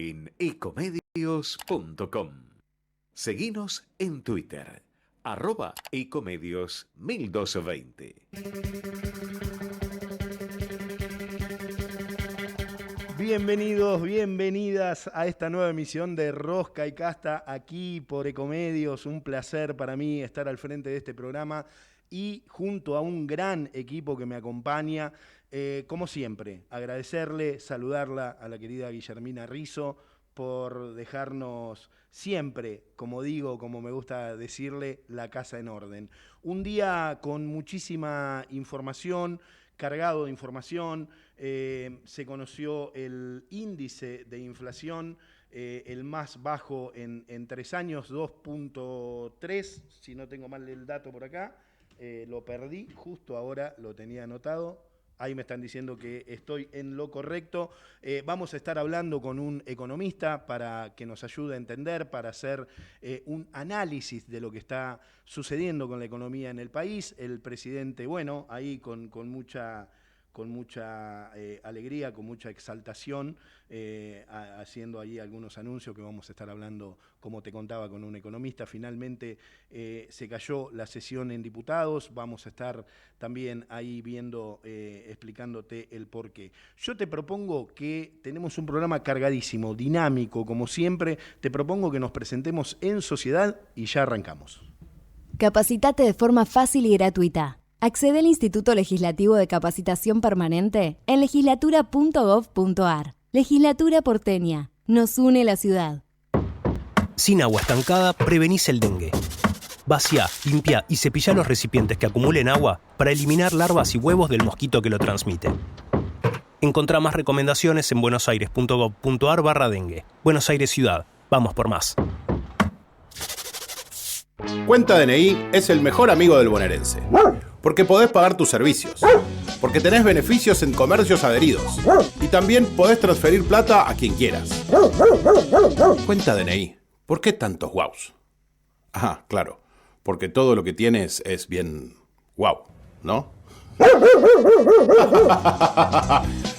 en ecomedios.com. Seguinos en Twitter, @ecomedios1220. Bienvenidos, bienvenidas a esta nueva emisión de Rosca y Casta aquí por Ecomedios. Un placer para mí estar al frente de este programa y junto a un gran equipo que me acompaña. Como siempre, agradecerle, saludarla a la querida Guillermina Rizzo por dejarnos siempre, como digo, como me gusta decirle, la casa en orden. Un día con muchísima información, cargado de información. Se conoció el índice de inflación, el más bajo en 3 años, 2.3, si no tengo mal el dato por acá. Lo perdí, justo ahora lo tenía anotado. Ahí me están diciendo que estoy en lo correcto. Vamos a estar hablando con un economista para que nos ayude a entender, para hacer un análisis de lo que está sucediendo con la economía en el país. El presidente, bueno, ahí con mucha alegría, con mucha exaltación, haciendo ahí algunos anuncios que vamos a estar hablando, como te contaba, con un economista. Finalmente se cayó la sesión en diputados, vamos a estar también ahí viendo, explicándote el porqué. Yo te propongo que tenemos un programa cargadísimo, dinámico, como siempre. Te propongo que nos presentemos en sociedad y ya arrancamos. Capacitate de forma fácil y gratuita. Accede al Instituto Legislativo de Capacitación Permanente en legislatura.gov.ar. Legislatura porteña. Nos une la ciudad. Sin agua estancada, prevenís el dengue. Vacía, limpia y cepilla los recipientes que acumulen agua para eliminar larvas y huevos del mosquito que lo transmite. Encontrá más recomendaciones en buenosaires.gov.ar/dengue. Buenos Aires Ciudad. Vamos por más. Cuenta DNI es el mejor amigo del bonaerense. Porque podés pagar tus servicios. Porque tenés beneficios en comercios adheridos. Y también podés transferir plata a quien quieras. Cuenta DNI. ¿Por qué tantos guaus? Ajá, claro. Porque todo lo que tienes es bien guau, ¿no?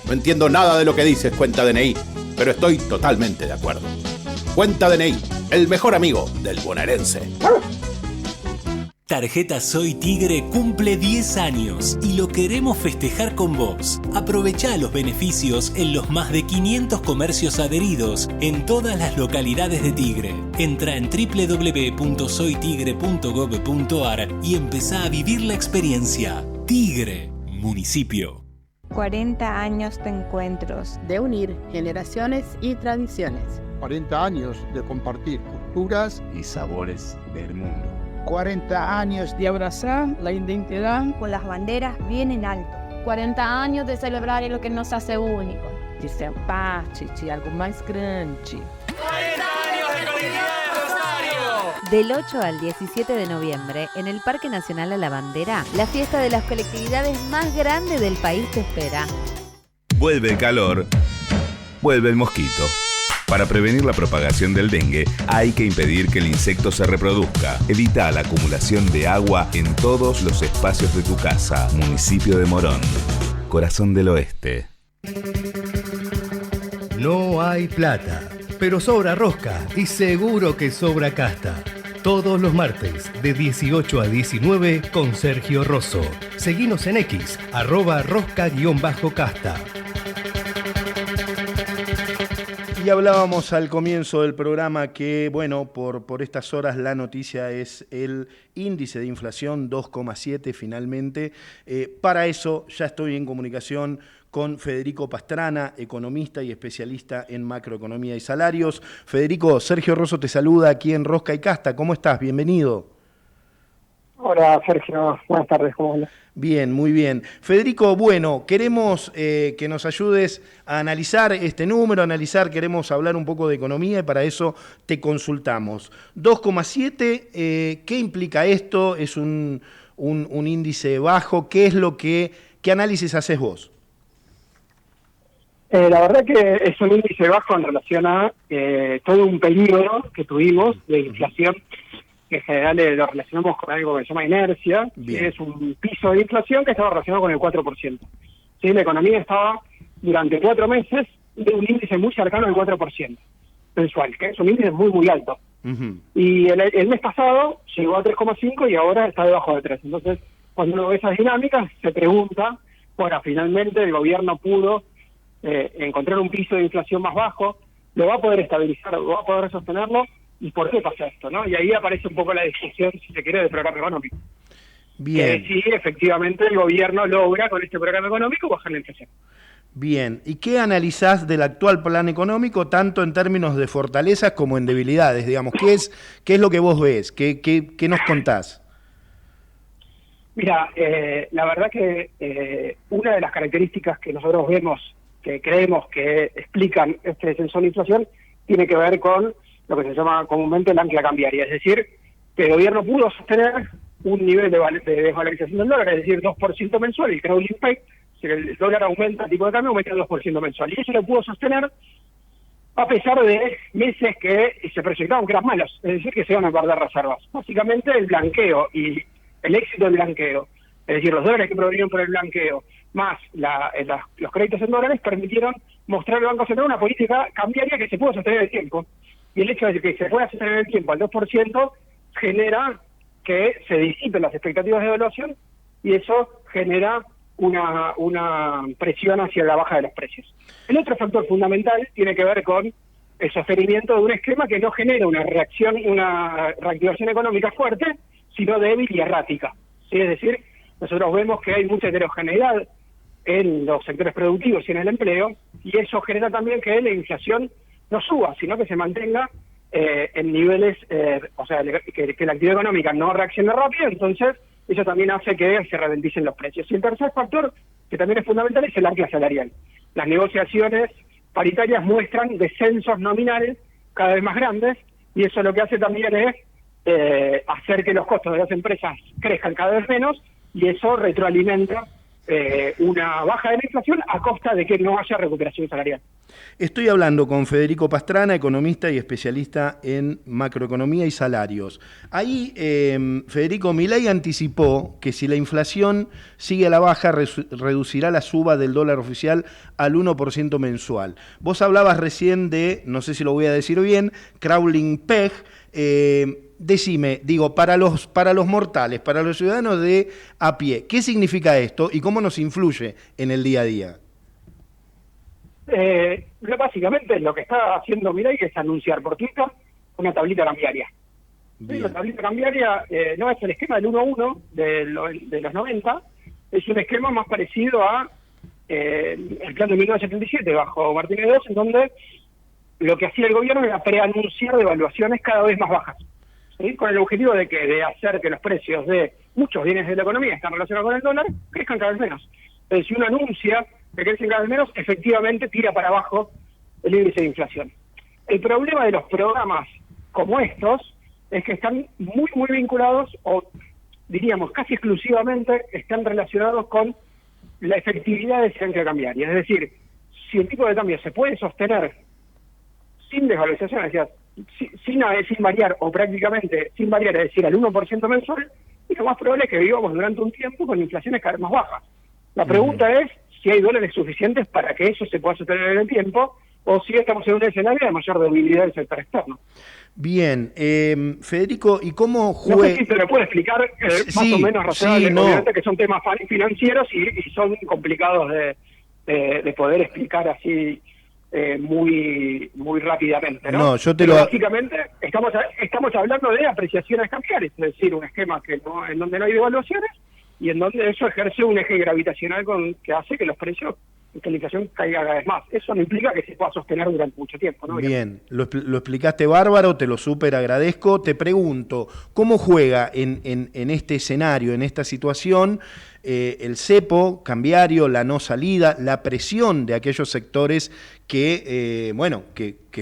No entiendo nada de lo que dices, Cuenta DNI, pero estoy totalmente de acuerdo. Cuenta DNI, el mejor amigo del bonaerense. Tarjeta Soy Tigre cumple 10 años y lo queremos festejar con vos. Aprovechá los beneficios en los más de 500 comercios adheridos en todas las localidades de Tigre. Entra en www.soytigre.gov.ar y empezá a vivir la experiencia. Tigre, municipio. 40 años de encuentros. De unir generaciones y tradiciones. 40 años de compartir culturas y sabores del mundo. 40 años de abrazar la identidad con las banderas bien en alto. 40 años de celebrar lo que nos hace únicos. De ser parte de algo más grande. 40 años de Comunidad de Rosario. Del 8 al 17 de noviembre, en el Parque Nacional La Bandera, la fiesta de las colectividades más grande del país te espera. Vuelve el calor, vuelve el mosquito. Para prevenir la propagación del dengue, hay que impedir que el insecto se reproduzca. Evita la acumulación de agua en todos los espacios de tu casa. Municipio de Morón, corazón del oeste. No hay plata, pero sobra rosca y seguro que sobra casta. Todos los martes, de 18 a 19, con Sergio Rosso. Seguinos en X, @rosca_casta. Y hablábamos al comienzo del programa que, bueno, por estas horas la noticia es el índice de inflación 2,7 finalmente. Para eso ya estoy en comunicación con Federico Pastrana, economista y especialista en macroeconomía y salarios. Federico, Sergio Rosso te saluda aquí en Rosca y Casta. ¿Cómo estás? Bienvenido. Hola, Sergio. Buenas tardes. ¿Cómo andas? Bien, muy bien. Federico, bueno, queremos que nos ayudes a analizar este número, queremos hablar un poco de economía y para eso te consultamos. 2,7, ¿qué implica esto? ¿Es un índice bajo? ¿Qué análisis haces vos? La verdad que es un índice bajo en relación a todo un periodo que tuvimos de inflación, que en general lo relacionamos con algo que se llama inercia, que es un piso de inflación que estaba relacionado con el 4%. ¿Sí? La economía estaba durante 4 meses de un índice muy cercano al 4%. mensual, que es un índice muy, muy alto. Y el mes pasado llegó a 3,5 y ahora está debajo de 3. Entonces, cuando uno ve esas dinámicas, se pregunta, bueno, finalmente el gobierno pudo encontrar un piso de inflación más bajo, lo va a poder estabilizar, lo va a poder sostenerlo, ¿y por qué pasa esto? ¿No? Y ahí aparece un poco la discusión, si se quiere, del programa económico. Bien. Que sí, efectivamente, el gobierno logra con este programa económico bajar la inflación. Bien, ¿y qué analizás del actual plan económico, tanto en términos de fortalezas como en debilidades? Digamos, ¿qué es lo que vos ves? ¿Qué nos contás? Mira, la verdad que una de las características que nosotros vemos, que creemos que explican este descenso de la inflación, tiene que ver con lo que se llama comúnmente el ancla cambiaria, es decir, que el gobierno pudo sostener un nivel de desvalorización del dólar, es decir, 2% mensual, el crawling peg. Si el dólar aumenta, el tipo de cambio aumenta el 2% mensual. Y eso lo pudo sostener a pesar de meses que se proyectaban que eran malos, es decir, que se iban a perder reservas. Básicamente el blanqueo y el éxito del blanqueo, es decir, los dólares que provenían por el blanqueo, más los créditos en dólares, permitieron mostrar al Banco Central una política cambiaria que se pudo sostener en el tiempo. Y el hecho de que se pueda sostener en el tiempo al 2% genera que se disipen las expectativas de devaluación y eso genera una presión hacia la baja de los precios. El otro factor fundamental tiene que ver con el sostenimiento de un esquema que no genera una reactivación económica fuerte, sino débil y errática. ¿Sí? Es decir, nosotros vemos que hay mucha heterogeneidad en los sectores productivos y en el empleo, y eso genera también que la inflación no suba, sino que se mantenga en niveles, o sea, que la actividad económica no reaccione rápido, entonces eso también hace que se ralenticen los precios. Y el tercer factor, que también es fundamental, es el ancla salarial. Las negociaciones paritarias muestran descensos nominales cada vez más grandes, y eso lo que hace también es hacer que los costos de las empresas crezcan cada vez menos, y eso retroalimenta una baja de la inflación a costa de que no haya recuperación salarial. Estoy hablando con Federico Pastrana, economista y especialista en macroeconomía y salarios. Ahí, Federico, Milei anticipó que si la inflación sigue a la baja, reducirá la suba del dólar oficial al 1% mensual. Vos hablabas recién de, no sé si lo voy a decir bien, crawling peg. Decime, digo, para los mortales, para los ciudadanos de a pie, ¿qué significa esto y cómo nos influye en el día a día? Básicamente lo que está haciendo Milei es anunciar por Twitter una tablita cambiaria. Sí, la tablita cambiaria no es el esquema del 1-1 de los 90, es un esquema más parecido a el plan de 1977 bajo Martínez II, en donde lo que hacía el gobierno era preanunciar devaluaciones cada vez más bajas, ¿sí? Con el objetivo de hacer que los precios de muchos bienes de la economía están relacionados con el dólar crezcan cada vez menos. Entonces, si uno anuncia que crecen cada vez menos, efectivamente tira para abajo el índice de inflación. El problema de los programas como estos es que están muy, muy vinculados, o diríamos casi exclusivamente, están relacionados con la efectividad de ese ancla cambiaria. Es decir, si el tipo de cambio se puede sostener sin desvalorización, es decir, sin variar o prácticamente sin variar, es decir, al 1% mensual, y lo más probable es que vivamos durante un tiempo con inflaciones cada vez más bajas. La pregunta es si hay dólares suficientes para que eso se pueda sostener en el tiempo, o si estamos en un escenario de mayor debilidad del sector externo. Bien, Federico, ¿y cómo juega? No sé si te lo puedo explicar más o menos razonable, obviamente que son temas financieros y son complicados de poder explicar así muy rápidamente, ¿no? Básicamente estamos hablando de apreciaciones cambiarias, es decir, un esquema en donde no hay devaluaciones y en donde eso ejerce un eje gravitacional que hace que los precios, que la inflación caiga cada vez más. Eso no implica que se pueda sostener durante mucho tiempo, ¿no? Bien, lo explicaste bárbaro, te lo súper agradezco. Te pregunto, ¿cómo juega en este escenario, en esta situación, el cepo cambiario, la no salida, la presión de aquellos sectores que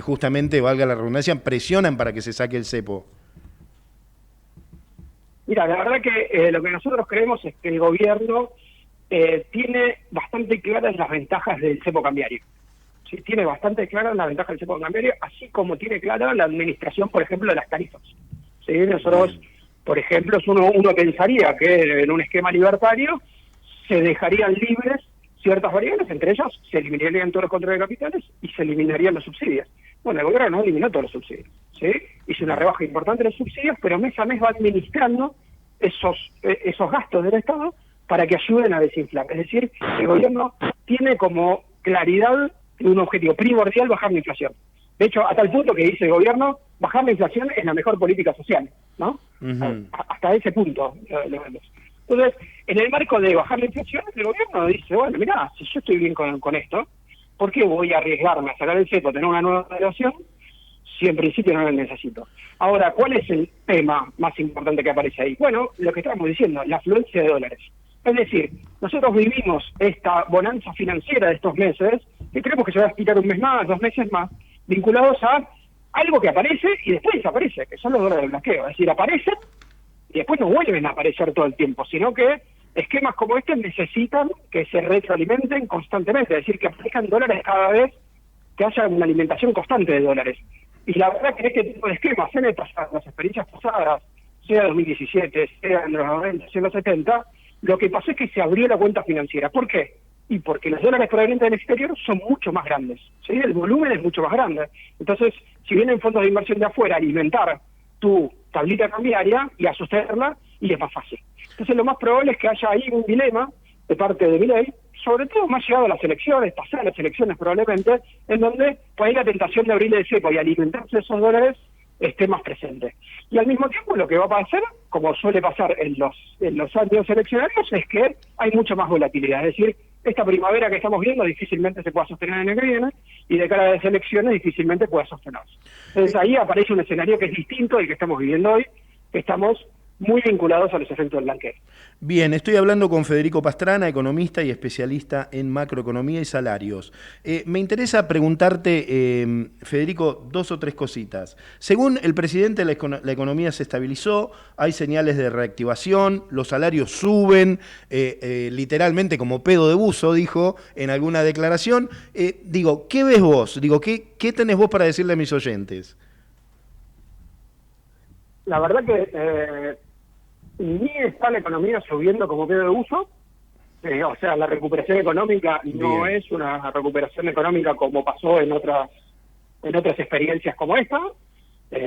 justamente, valga la redundancia, presionan para que se saque el cepo? Mira, la verdad que lo que nosotros creemos es que el gobierno tiene bastante claras las ventajas del cepo cambiario. ¿Sí? Tiene bastante claras las ventajas del cepo cambiario, así como tiene clara la administración, por ejemplo, de las tarifas. ¿Sí? Nosotros, por ejemplo, uno pensaría que en un esquema libertario se dejarían libres ciertas variables, entre ellas se eliminarían todos los controles de capitales y se eliminarían los subsidios. Bueno, el gobierno no eliminó todos los subsidios, ¿sí? Hizo una rebaja importante de los subsidios, pero mes a mes va administrando esos gastos del Estado para que ayuden a desinflar. Es decir, el gobierno tiene como claridad un objetivo primordial: bajar la inflación. De hecho, a tal punto que dice el gobierno, bajar la inflación es la mejor política social, ¿no? Hasta ese punto lo vemos. Entonces, en el marco de bajar la inflación, el gobierno dice, bueno, mirá, si yo estoy bien con esto, ¿por qué voy a arriesgarme a sacar el cepo, tener una nueva evaluación, si en principio no lo necesito? Ahora, ¿cuál es el tema más importante que aparece ahí? Bueno, lo que estamos diciendo, la afluencia de dólares. Es decir, nosotros vivimos esta bonanza financiera de estos meses, que creemos que se va a explicar un mes más, 2 meses más, vinculados a algo que aparece y después desaparece, que son los dólares de blanqueo. Es decir, aparecen y después no vuelven a aparecer todo el tiempo, sino que esquemas como este necesitan que se retroalimenten constantemente, es decir, que aparezcan dólares cada vez, que haya una alimentación constante de dólares. Y la verdad que en este tipo de esquemas, en las experiencias pasadas, sea en 2017, sea en los 90, sea en los 70, lo que pasó es que se abrió la cuenta financiera. ¿Por qué? Y porque los dólares provenientes del exterior son mucho más grandes, ¿sí? El volumen es mucho más grande. Entonces, si vienen fondos de inversión de afuera, alimentar tu tablita cambiaria y a sostenerla, y es más fácil. Entonces, lo más probable es que haya ahí un dilema de parte de Milei, sobre todo más llegado a las elecciones, pasar las elecciones probablemente, en donde puede ir la tentación de abrirle el cepo y alimentarse de esos dólares esté más presente. Y al mismo tiempo lo que va a pasar, como suele pasar en los años eleccionarios, es que hay mucha más volatilidad. Es decir, esta primavera que estamos viendo difícilmente se pueda sostener el año que viene, y de cara a las elecciones difícilmente pueda sostenerse. Entonces ahí aparece un escenario que es distinto del que estamos viviendo hoy, que estamos muy vinculados a los efectos del blanqueo. Bien, estoy hablando con Federico Pastrana, economista y especialista en macroeconomía y salarios. Me interesa preguntarte, Federico, 2 o 3 cositas. Según el presidente, la economía se estabilizó, hay señales de reactivación, los salarios suben, literalmente como pedo de buzo, dijo en alguna declaración. Digo, ¿qué ves vos? Digo, ¿qué tenés vos para decirle a mis oyentes? La verdad que ni está la economía subiendo como pedo de uso, o sea, la recuperación económica no es una recuperación económica como pasó en otras experiencias como esta.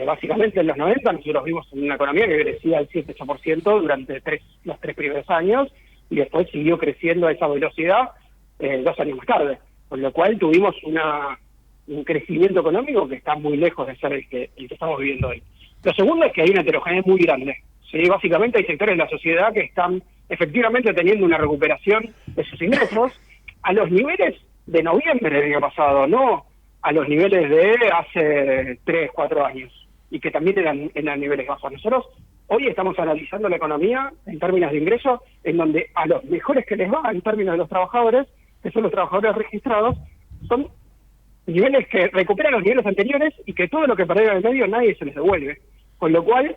Básicamente en los 90 nosotros vimos una economía que crecía al 7-8% durante los 3 primeros años, y después siguió creciendo a esa velocidad 2 años más tarde, con lo cual tuvimos un crecimiento económico que está muy lejos de ser el que estamos viviendo hoy. Lo segundo es que hay una heterogeneidad muy grande. ¿Sí? Básicamente hay sectores de la sociedad que están efectivamente teniendo una recuperación de sus ingresos a los niveles de noviembre del año pasado, no a los niveles de hace 3, 4 años, y que también eran niveles bajos. Nosotros hoy estamos analizando la economía en términos de ingresos, en donde a los mejores que les va en términos de los trabajadores, que son los trabajadores registrados, son niveles que recuperan los niveles anteriores, y que todo lo que perdieron en el medio nadie se les devuelve. Con lo cual,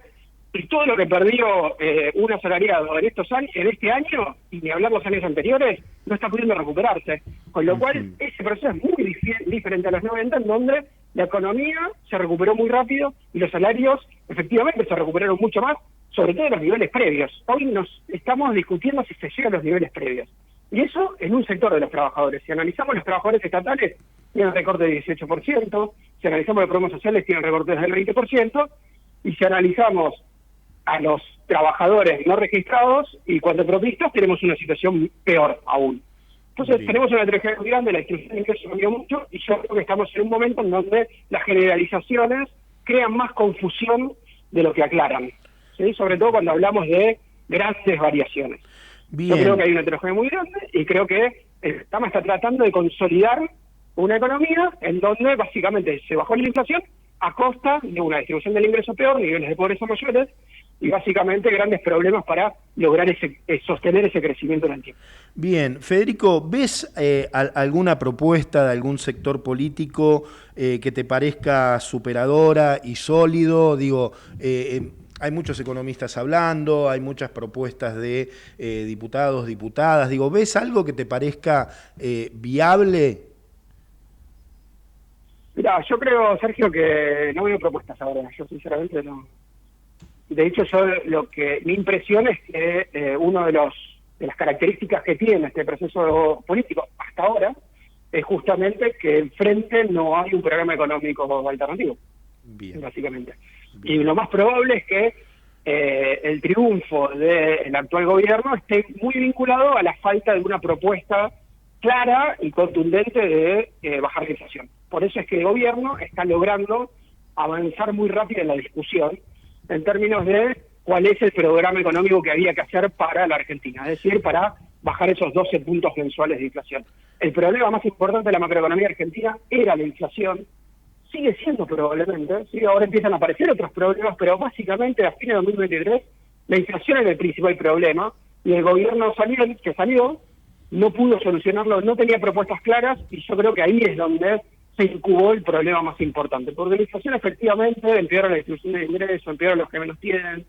y todo lo que perdió un asalariado en este año, y ni hablar los años anteriores, no está pudiendo recuperarse. Con lo cual, ese proceso es muy diferente a los 90, en donde la economía se recuperó muy rápido y los salarios efectivamente se recuperaron mucho más, sobre todo en los niveles previos. Hoy nos estamos discutiendo si se llega a los niveles previos. Y eso en un sector de los trabajadores. Si analizamos los trabajadores estatales, tienen recorte de 18%, si analizamos los programas sociales, tienen recortes del 20%, y si analizamos a los trabajadores no registrados y cuando provistos, tenemos una situación peor aún. Entonces tenemos una heterogeneidad muy grande, la distribución de ingresos cambió mucho, y yo creo que estamos en un momento en donde las generalizaciones crean más confusión de lo que aclaran, ¿sí? Sobre todo cuando hablamos de grandes variaciones. Bien. Yo creo que hay una heterogeneidad muy grande, y creo que estamos tratando de consolidar una economía en donde básicamente se bajó la inflación a costa de una distribución del ingreso peor, niveles de pobreza mayores, y básicamente grandes problemas para lograr sostener ese crecimiento en el tiempo. Bien, Federico, ¿ves alguna propuesta de algún sector político que te parezca superadora y sólido? Digo, hay muchos economistas hablando, hay muchas propuestas de diputados, diputadas. Digo, ¿ves algo que te parezca viable? Mirá, yo creo, Sergio, que no veo propuestas ahora. Yo sinceramente no. De hecho, mi impresión es que una de las características que tiene este proceso político hasta ahora es justamente que enfrente no hay un programa económico alternativo, básicamente. Y lo más probable es que el triunfo del actual gobierno esté muy vinculado a la falta de una propuesta clara y contundente de bajar la inflación. Por eso es que el gobierno está logrando avanzar muy rápido en la discusión en términos de cuál es el programa económico que había que hacer para la Argentina, es decir, para bajar esos 12 puntos mensuales de inflación. El problema más importante de la macroeconomía argentina era la inflación, sigue siendo probablemente, ¿sí? Ahora empiezan a aparecer otros problemas, pero básicamente a fines de 2023 la inflación era el principal problema y el gobierno que salió no pudo solucionarlo, no tenía propuestas claras y yo creo que ahí es donde se incubó el problema más importante, porque la inflación efectivamente empeora la distribución de ingresos, empeora los que menos tienen,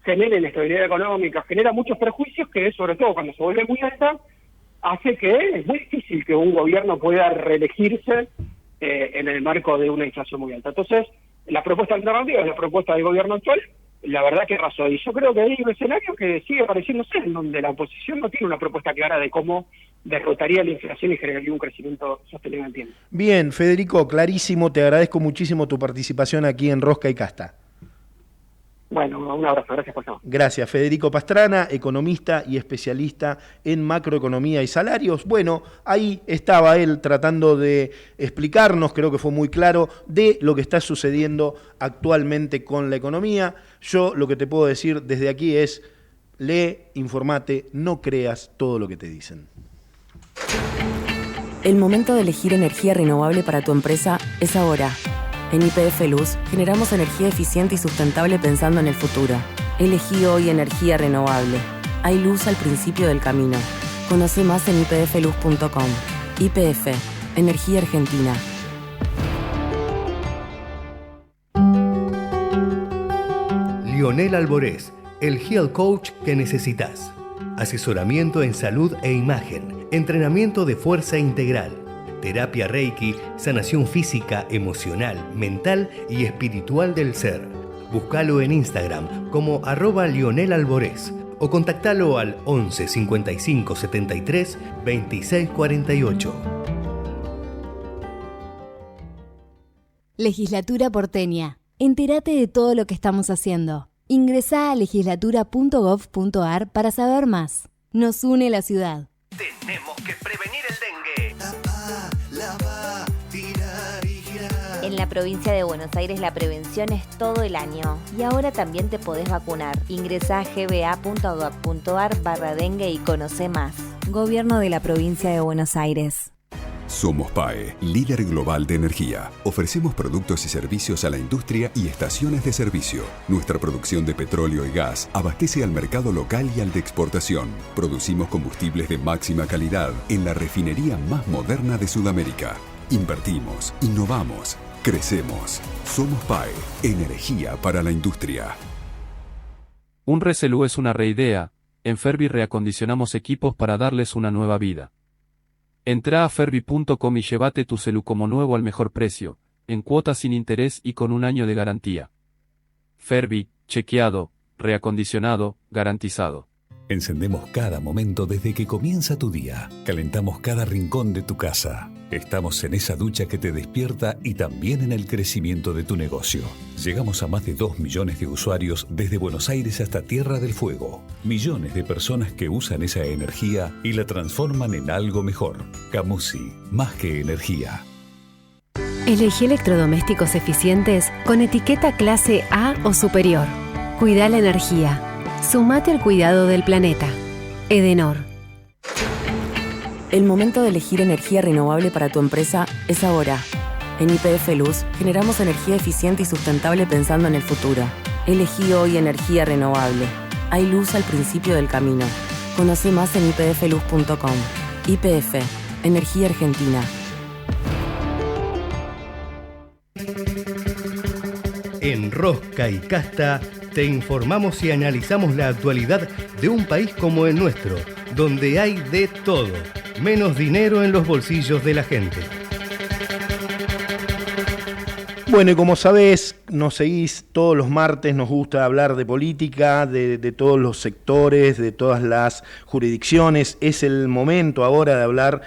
genera inestabilidad económica, genera muchos perjuicios que sobre todo cuando se vuelve muy alta hace que es muy difícil que un gobierno pueda reelegirse en el marco de una inflación muy alta. Entonces, la propuesta alternativa es la propuesta del gobierno actual, la verdad que arrasó. Y yo creo que hay un escenario que sigue apareciéndose, en donde la oposición no tiene una propuesta clara de cómo derrotaría la inflación y generaría un crecimiento sostenible en el tiempo. Bien, Federico, clarísimo, te agradezco muchísimo tu participación aquí en Rosca y Casta. Bueno, un abrazo, gracias por todo. Gracias, Federico Pastrana, economista y especialista en macroeconomía y salarios. Bueno, ahí estaba él tratando de explicarnos, creo que fue muy claro, de lo que está sucediendo actualmente con la economía. Yo lo que te puedo decir desde aquí es, lee, informate, no creas todo lo que te dicen. El momento de elegir energía renovable para tu empresa es ahora. En YPF Luz generamos energía eficiente y sustentable pensando en el futuro. Elegí hoy energía renovable. Hay luz al principio del camino. Conoce más en ypfluz.com. YPF, Energía Argentina. Lionel Alborés, el Health Coach que necesitas. Asesoramiento en salud e imagen, entrenamiento de fuerza integral, terapia Reiki, sanación física, emocional, mental y espiritual del ser. Búscalo en Instagram como @Lionel Alborés o contactalo al 11 55 73 26 48. Legislatura porteña. Entérate de todo lo que estamos haciendo. Ingresá a legislatura.gov.ar para saber más. Nos une la ciudad. Tenemos que prevenir el dengue. En la provincia de Buenos Aires la prevención es todo el año y ahora también te podés vacunar. Ingresá a gba.gov.ar/dengue y conoce más. Gobierno de la provincia de Buenos Aires. Somos PAE, líder global de energía. Ofrecemos productos y servicios a la industria y estaciones de servicio. Nuestra producción de petróleo y gas abastece al mercado local y al de exportación. Producimos combustibles de máxima calidad en la refinería más moderna de Sudamérica. Invertimos, innovamos, crecemos. Somos PAE, energía para la industria. Un recelú es una reidea. En Fervi reacondicionamos equipos para darles una nueva vida. Entrá a fervi.com y llévate tu celu como nuevo al mejor precio, en cuotas sin interés y con un año de garantía. Fervi, chequeado, reacondicionado, garantizado. Encendemos cada momento desde que comienza tu día. Calentamos cada rincón de tu casa. Estamos en esa ducha que te despierta y también en el crecimiento de tu negocio. Llegamos a más de 2 millones de usuarios desde Buenos Aires hasta Tierra del Fuego. Millones de personas que usan esa energía y la transforman en algo mejor. Camusi, más que energía. Elegí electrodomésticos eficientes con etiqueta clase A o superior. Cuida la energía. Sumate al cuidado del planeta. Edenor. El momento de elegir energía renovable para tu empresa es ahora. En YPF Luz generamos energía eficiente y sustentable pensando en el futuro. Elegí hoy energía renovable. Hay luz al principio del camino. Conoce más en ypfluz.com. YPF, Energía Argentina. En Rosca y Casta te informamos y analizamos la actualidad de un país como el nuestro, donde hay de todo, menos dinero en los bolsillos de la gente. Bueno, y como sabés, nos seguís todos los martes, nos gusta hablar de política, de todos los sectores, de todas las jurisdicciones. Es el momento ahora de hablar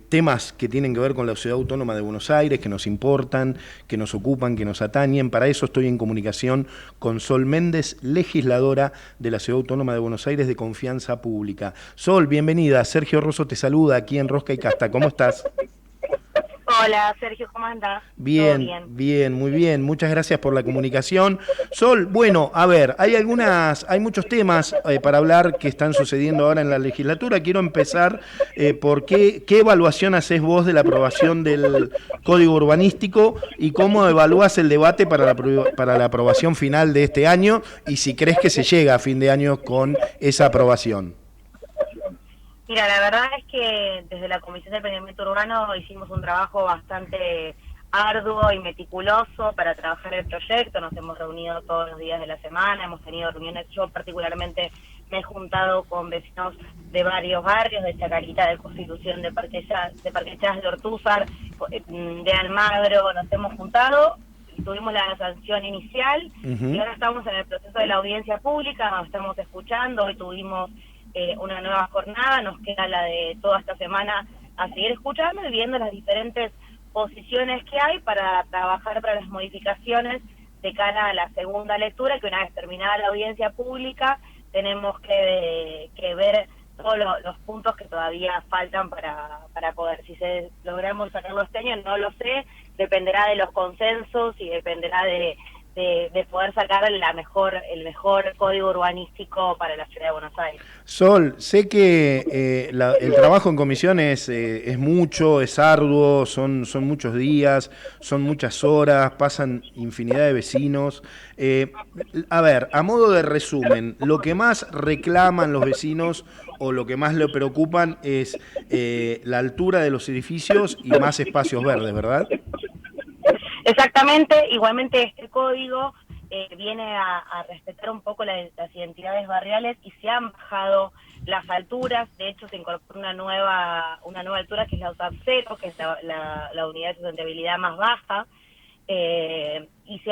temas que tienen que ver con la Ciudad Autónoma de Buenos Aires, que nos importan, que nos ocupan, que nos atañen. Para eso estoy en comunicación con Sol Méndez, legisladora de la Ciudad Autónoma de Buenos Aires de Confianza Pública. Sol, bienvenida. Sergio Rosso te saluda aquí en Rosca y Casta. ¿Cómo estás? Hola, Sergio, ¿cómo andás? Bien, bien, muy bien. Muchas gracias por la comunicación. Sol, bueno, a ver, hay muchos temas para hablar que están sucediendo ahora en la legislatura. Quiero empezar por qué evaluación haces vos de la aprobación del Código Urbanístico y cómo evalúas el debate para la aprobación final de este año y si crees que se llega a fin de año con esa aprobación. Mira, la verdad es que desde la Comisión de Planeamiento Urbano hicimos un trabajo bastante arduo y meticuloso para trabajar el proyecto. Nos hemos reunido todos los días de la semana, hemos tenido reuniones. Yo particularmente me he juntado con vecinos de varios barrios, de Chacarita, de Constitución, de Parque Chas, de Ortúzar, de Almagro. Nos hemos juntado, tuvimos la sanción inicial y ahora estamos en el proceso de la audiencia pública, nos estamos escuchando. Hoy tuvimos una nueva jornada, nos queda la de toda esta semana a seguir escuchando y viendo las diferentes posiciones que hay para trabajar para las modificaciones de cara a la segunda lectura, que una vez terminada la audiencia pública tenemos que ver todos los puntos que todavía faltan para poder, si logramos sacarlo este año, no lo sé, dependerá de los consensos y dependerá de poder sacar el mejor código urbanístico para la Ciudad de Buenos Aires. Sol, sé que el trabajo en comisión es mucho, es arduo, son muchos días, son muchas horas, pasan infinidad de vecinos. A ver, a modo de resumen, lo que más reclaman los vecinos o lo que más le preocupan es la altura de los edificios y más espacios verdes, ¿verdad? Exactamente, igualmente este código viene a respetar un poco las identidades barriales y se han bajado las alturas. De hecho se incorpora una nueva altura que es la USAP 0, que es la unidad de sustentabilidad más baja, y se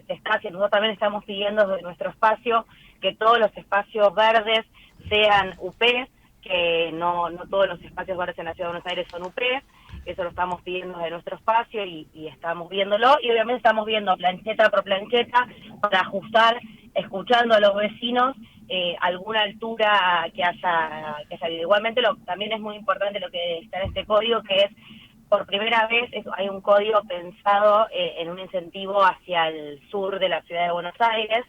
está haciendo. Nosotros también estamos pidiendo desde nuestro espacio que todos los espacios verdes sean UP, que no todos los espacios verdes en la Ciudad de Buenos Aires son UP. Eso lo estamos pidiendo de nuestro espacio y estamos viéndolo, y obviamente estamos viendo plancheta por plancheta para ajustar, escuchando a los vecinos alguna altura que haya habido. Igualmente también es muy importante lo que está en este código, que es por primera vez hay un código pensado en un incentivo hacia el sur de la Ciudad de Buenos Aires,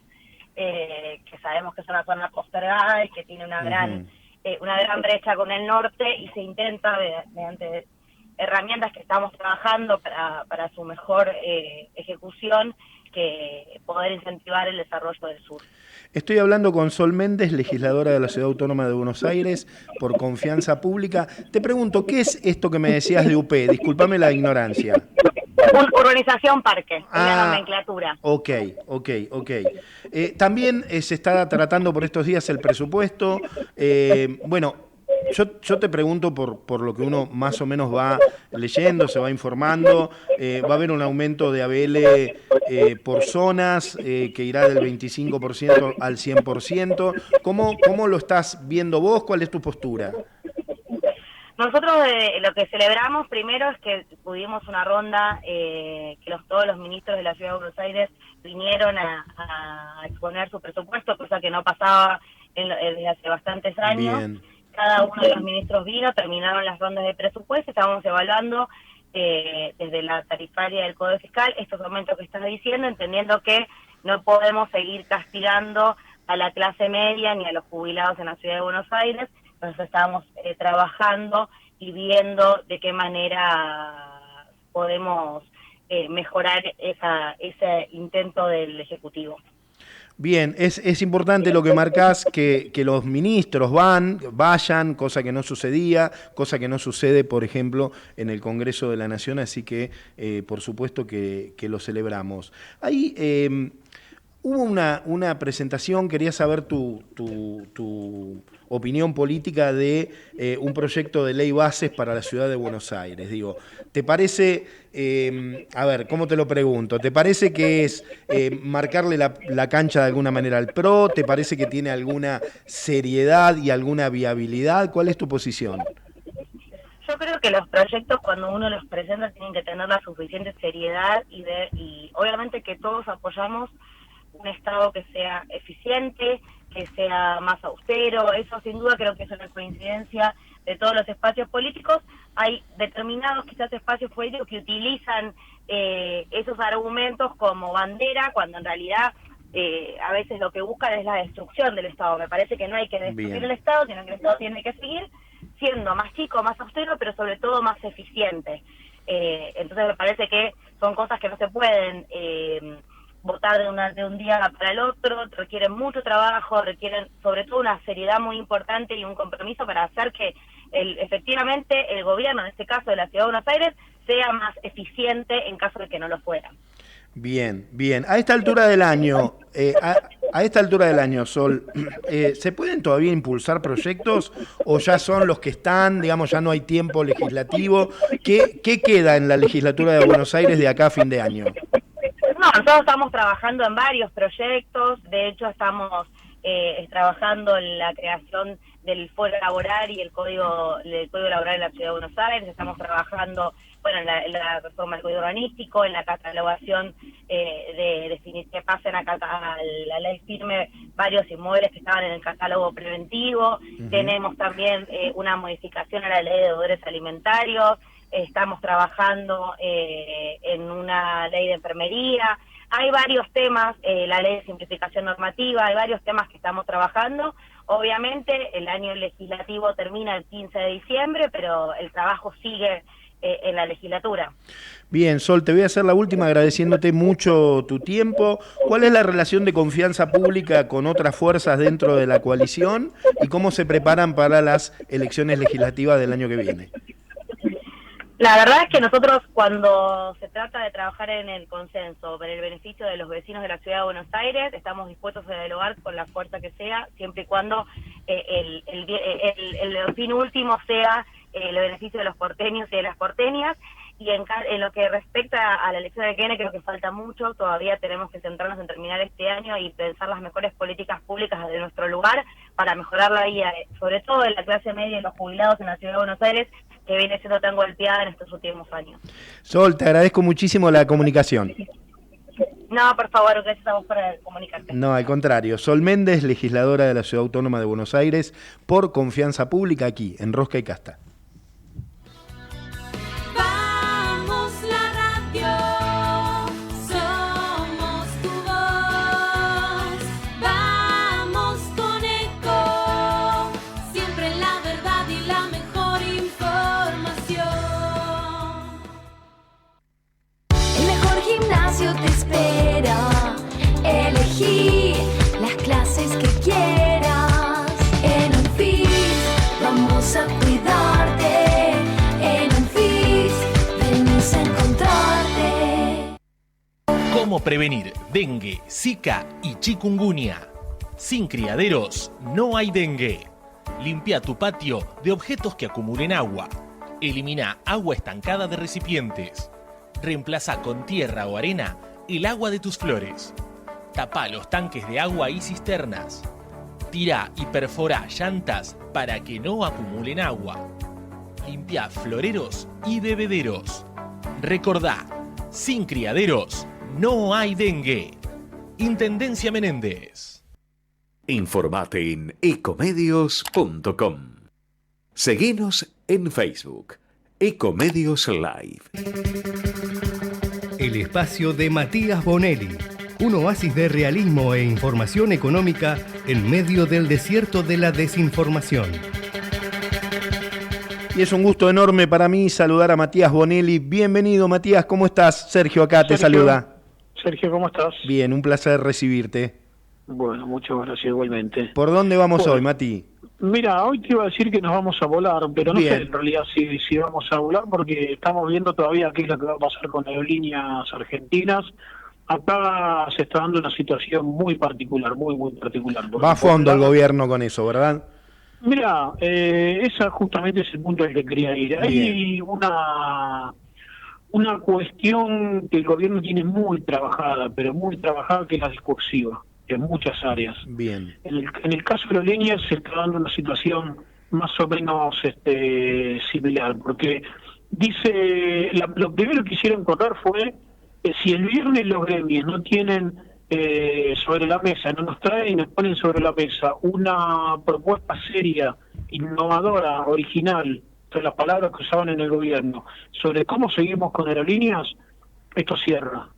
que sabemos que es una zona postergada y que tiene una gran brecha con el norte, y se intenta mediante herramientas que estamos trabajando para su mejor ejecución, que poder incentivar el desarrollo del sur. Estoy hablando con Sol Méndez, legisladora de la Ciudad Autónoma de Buenos Aires por Confianza Pública. Te pregunto, ¿qué es esto que me decías de UP? Discúlpame la ignorancia. Urbanización parque, la nomenclatura. Ok. También se está tratando por estos días el presupuesto. Bueno, yo te pregunto por lo que uno más o menos va leyendo, se va informando. Va a haber un aumento de ABL por zonas que irá del 25% al 100%. ¿Cómo lo estás viendo vos? ¿Cuál es tu postura? Nosotros lo que celebramos primero es que tuvimos una ronda que todos los ministros de la Ciudad de Buenos Aires vinieron a exponer su presupuesto, cosa que no pasaba desde hace bastantes años. Bien. Cada uno de los ministros vino, terminaron las rondas de presupuesto, estábamos evaluando desde la tarifaria del Código Fiscal estos aumentos que estás diciendo, entendiendo que no podemos seguir castigando a la clase media ni a los jubilados en la Ciudad de Buenos Aires. Entonces estamos trabajando y viendo de qué manera podemos mejorar ese intento del Ejecutivo. Bien, es importante lo que marcás, que los ministros vayan, cosa que no sucedía, cosa que no sucede, por ejemplo, en el Congreso de la Nación, así que por supuesto que lo celebramos. Ahí Hubo una presentación, quería saber tu opinión política de un proyecto de ley bases para la ciudad de Buenos Aires. Digo, ¿te parece, a ver, cómo te lo pregunto? ¿Te parece que es marcarle la cancha de alguna manera al PRO? ¿Te parece que tiene alguna seriedad y alguna viabilidad? ¿Cuál es tu posición? Yo creo que los proyectos, cuando uno los presenta, tienen que tener la suficiente seriedad y obviamente que todos apoyamos un Estado que sea eficiente, que sea más austero. Eso sin duda creo que es una coincidencia de todos los espacios políticos. Hay determinados quizás espacios políticos que utilizan esos argumentos como bandera, cuando en realidad a veces lo que buscan es la destrucción del Estado. Me parece que no hay que destruir el Estado, sino que el Estado tiene que seguir siendo más chico, más austero, pero sobre todo más eficiente. Entonces me parece que son cosas que no se pueden votar de un día para el otro, requieren mucho trabajo, requieren sobre todo una seriedad muy importante y un compromiso para hacer que efectivamente el gobierno, en este caso de la Ciudad de Buenos Aires, sea más eficiente en caso de que no lo fuera. Bien, bien. A esta altura del año, Sol, ¿se pueden todavía impulsar proyectos o ya son los que están, digamos, ya no hay tiempo legislativo? ¿Qué queda en la legislatura de Buenos Aires de acá a fin de año? No, nosotros estamos trabajando en varios proyectos, de hecho estamos trabajando en la creación del Fuero Laboral y el Código Laboral en la Ciudad de Buenos Aires, estamos trabajando en la reforma del Código Urbanístico, en la catalogación de definir que pasen a la ley firme varios inmuebles que estaban en el catálogo preventivo. Tenemos también una modificación a la ley de deudores alimentarios. Estamos trabajando en una ley de enfermería. Hay varios temas, la ley de simplificación normativa, hay varios temas que estamos trabajando. Obviamente el año legislativo termina el 15 de diciembre, pero el trabajo sigue en la legislatura. Bien, Sol, te voy a hacer la última agradeciéndote mucho tu tiempo. ¿Cuál es la relación de confianza pública con otras fuerzas dentro de la coalición y cómo se preparan para las elecciones legislativas del año que viene? La verdad es que nosotros, cuando se trata de trabajar en el consenso para el beneficio de los vecinos de la Ciudad de Buenos Aires, estamos dispuestos a dialogar con la fuerza que sea, siempre y cuando el fin último sea el beneficio de los porteños y de las porteñas. Y en lo que respecta a la elección de viene, creo que falta mucho. Todavía tenemos que centrarnos en terminar este año y pensar las mejores políticas públicas de nuestro lugar para mejorar la vida, sobre todo de la clase media y los jubilados en la Ciudad de Buenos Aires, que viene siendo tan golpeada en estos últimos años. Sol, te agradezco muchísimo la comunicación. No, por favor, gracias a vos por comunicarte. No, al contrario. Sol Méndez, legisladora de la Ciudad Autónoma de Buenos Aires, por Confianza Pública, aquí, en Rosca y Casta. Te espera, elegí las clases que quieras. En UNFIS vamos a cuidarte. En UNFIS venimos a encontrarte. ¿Cómo prevenir dengue, zika y chikungunya? Sin criaderos no hay dengue. Limpia tu patio de objetos que acumulen agua. Elimina agua estancada de recipientes. Reemplaza con tierra o arena el agua de tus flores. Tapa los tanques de agua y cisternas. Tira y perfora llantas para que no acumulen agua. Limpia floreros y bebederos. Recordá, sin criaderos no hay dengue. Intendencia Menéndez. Informate en ecomedios.com. Seguinos en Facebook. Ecomedios Live. El espacio de Matías Bonelli, un oasis de realismo e información económica en medio del desierto de la desinformación. Y es un gusto enorme para mí saludar a Matías Bonelli. Bienvenido, Matías, ¿cómo estás? Sergio acá te saluda. Sergio, ¿cómo estás? Bien, un placer recibirte. Bueno, muchas gracias igualmente. ¿Por dónde vamos hoy, Mati? Mira, hoy te iba a decir que nos vamos a volar, pero no Bien. sé en realidad si vamos a volar porque estamos viendo todavía qué es lo que va a pasar con aerolíneas argentinas. acá se está dando una situación muy particular, muy particular. Va a fondo el gobierno con eso, ¿verdad? Mira, esa justamente es el punto al que quería ir. Hay una cuestión que el gobierno tiene muy trabajada, pero muy trabajada, que es la discursiva, en muchas áreas. Bien. En el caso de Aerolíneas se está dando una situación más o menos similar, porque dice, lo primero que hicieron correr fue, si el viernes los gremios no tienen sobre la mesa, no nos traen y nos ponen sobre la mesa una propuesta seria, innovadora, original, son las palabras que usaban en el gobierno, sobre cómo seguimos con Aerolíneas, esto cierra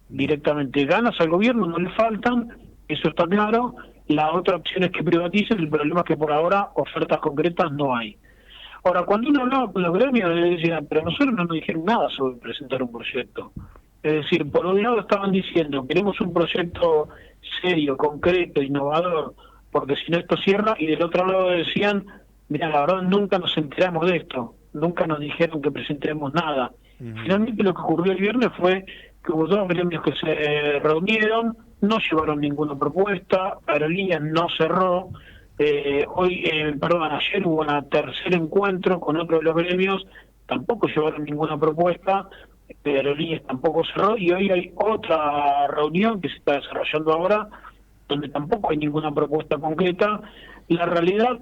directamente. Ganas al gobierno no le faltan, eso está claro. La otra opción es que privaticen, el problema es que por ahora ofertas concretas no hay. Ahora, cuando uno hablaba con los gremios, le decían, pero nosotros no nos dijeron nada sobre presentar un proyecto. Es decir, por un lado estaban diciendo, queremos un proyecto serio, concreto, innovador, porque si no esto cierra, y del otro lado decían, mira, la verdad nunca nos enteramos de esto, nunca nos dijeron que presentemos nada. Finalmente lo que ocurrió el viernes fue que hubo dos gremios que se reunieron, no llevaron ninguna propuesta, Aerolíneas no cerró. Ayer hubo un tercer encuentro con otro de los gremios, tampoco llevaron ninguna propuesta, Aerolíneas tampoco cerró, y hoy hay otra reunión que se está desarrollando ahora, donde tampoco hay ninguna propuesta concreta. La realidad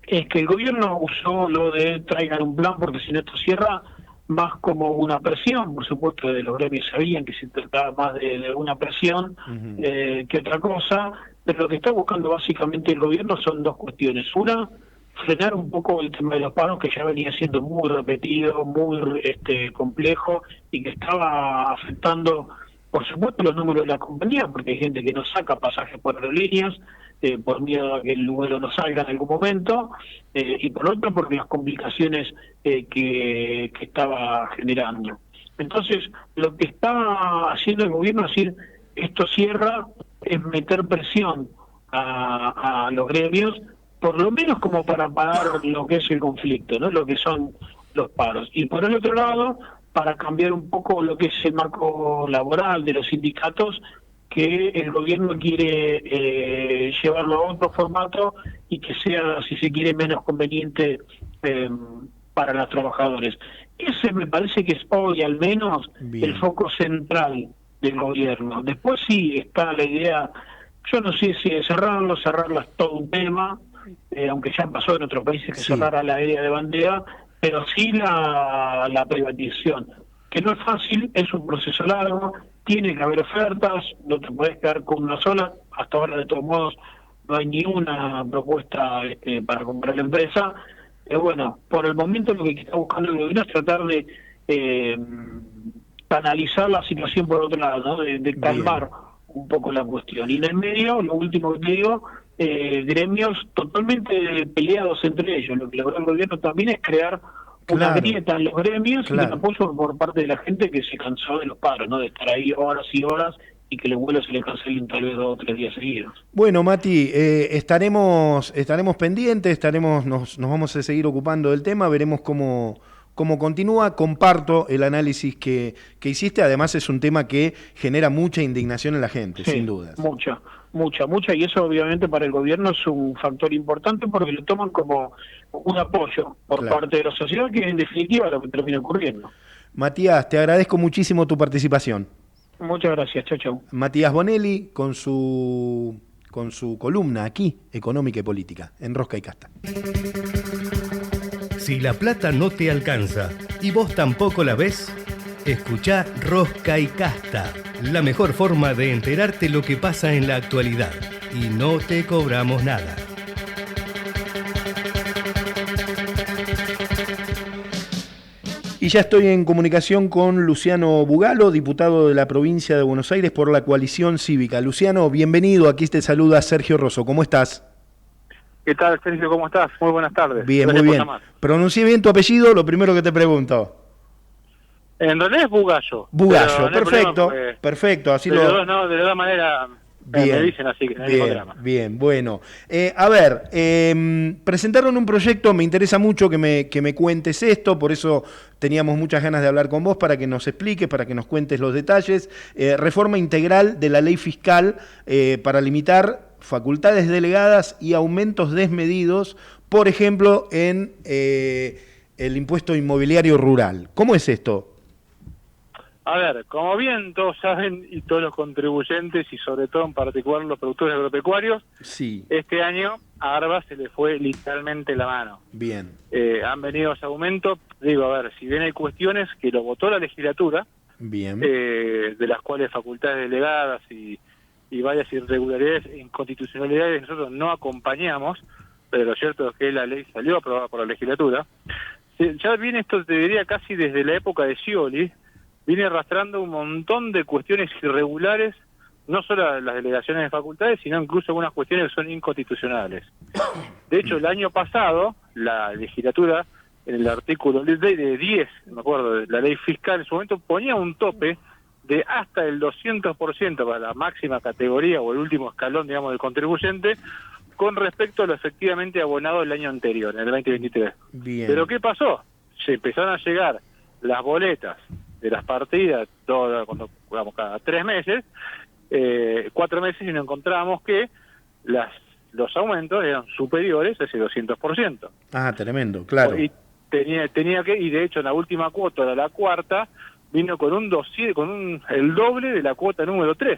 es que el gobierno usó lo de traigan un plan porque si no esto cierra, más como una presión. Por supuesto, de los gremios sabían que se trataba más de una presión que otra cosa, pero lo que está buscando básicamente el gobierno son dos cuestiones. Una, frenar un poco el tema de los paros, que ya venía siendo muy repetido, muy complejo, y que estaba afectando, por supuesto, los números de la compañía, porque hay gente que no saca pasajes por Aerolíneas, por miedo a que el vuelo no salga en algún momento, y por otro porque las complicaciones que estaba generando. Entonces, lo que está haciendo el gobierno, es decir, esto cierra, es meter presión a los gremios, por lo menos como para parar lo que es el conflicto, ¿no? Lo que son los paros. Y por el otro lado, para cambiar un poco lo que es el marco laboral de los sindicatos, que el gobierno quiere llevarlo a otro formato y que sea, si se quiere, menos conveniente para los trabajadores. Ese me parece que es hoy al menos el foco central del gobierno. Después sí está la idea, yo no sé si cerrarlo es todo un tema, aunque ya pasó en otros países que cerrara la aérea de bandera, pero sí la privatización, que no es fácil, es un proceso largo, tiene que haber ofertas, no te puedes quedar con una sola. Hasta ahora, de todos modos, no hay ni una propuesta para comprar la empresa. Bueno, por el momento lo que está buscando el gobierno es tratar de canalizar la situación por otro lado, ¿no? De calmar un poco la cuestión. Y en el medio, lo último que te digo, gremios totalmente peleados entre ellos. Lo que logró el gobierno también es crear una grieta en los gremios y un apoyo por parte de la gente que se cansó de los paros, ¿no? De estar ahí horas y horas y que los vuelos se les cancelen tal vez 2 o 3 días seguidos. Bueno, Mati, estaremos pendientes, nos vamos a seguir ocupando del tema, veremos cómo continúa. Comparto el análisis que hiciste, además es un tema que genera mucha indignación en la gente, sin dudas. Mucha, y eso obviamente para el gobierno es un factor importante porque lo toman como un apoyo por parte de la sociedad, que en definitiva es lo que termina ocurriendo. Matías, te agradezco muchísimo tu participación. Muchas gracias, chau. Matías Bonelli con su columna aquí, Económica y Política, en Rosca y Casta. Si la plata no te alcanza y vos tampoco la ves, escuchá Rosca y Casta, la mejor forma de enterarte lo que pasa en la actualidad. Y no te cobramos nada. Y ya estoy en comunicación con Luciano Bugalo, diputado de la provincia de Buenos Aires por la Coalición Cívica. Luciano, bienvenido, aquí te saluda Sergio Rosso, ¿cómo estás? ¿Qué tal, Sergio? ¿Cómo estás? Muy buenas tardes. Bien, muy bien. ¿Pronuncié bien tu apellido? Lo primero que te pregunto. En realidad es Bugallo. Bugallo, perfecto, perfecto. Así de la manera Me dicen así, que no hay ningún drama. Bien, bueno. A ver, presentaron un proyecto, me interesa mucho que me cuentes esto, por eso teníamos muchas ganas de hablar con vos para que nos expliques, para que nos cuentes los detalles. Reforma integral de la ley fiscal para limitar facultades delegadas y aumentos desmedidos, por ejemplo, en el impuesto inmobiliario rural. ¿Cómo es esto? A ver, como bien todos saben, y todos los contribuyentes, y sobre todo en particular los productores agropecuarios, sí, este año a ARBA se le fue literalmente la mano. Bien. Han venido ese aumento. Digo, a ver, si bien hay cuestiones que lo votó la legislatura, bien, de las cuales facultades delegadas y varias irregularidades e inconstitucionalidades nosotros no acompañamos, pero lo cierto es que la ley salió aprobada por la legislatura. Ya viene esto, te diría, casi desde la época de Scioli, viene arrastrando un montón de cuestiones irregulares, no solo las delegaciones de facultades, sino incluso algunas cuestiones que son inconstitucionales. De hecho, el año pasado, la legislatura, en el artículo de 10, me acuerdo, de la ley fiscal, en su momento ponía un tope de hasta el 200% para la máxima categoría o el último escalón, digamos, del contribuyente, con respecto a lo efectivamente abonado el año anterior, en el 2023. Bien. Pero ¿qué pasó? Se empezaron a llegar las boletas de las partidas cuando jugamos cada 3 meses, 4 meses, y nos encontramos que los aumentos eran superiores a ese 200%. Ah, tremendo, claro. Y tenía que, y de hecho en la última cuota, de la cuarta, vino con el doble de la cuota número 3.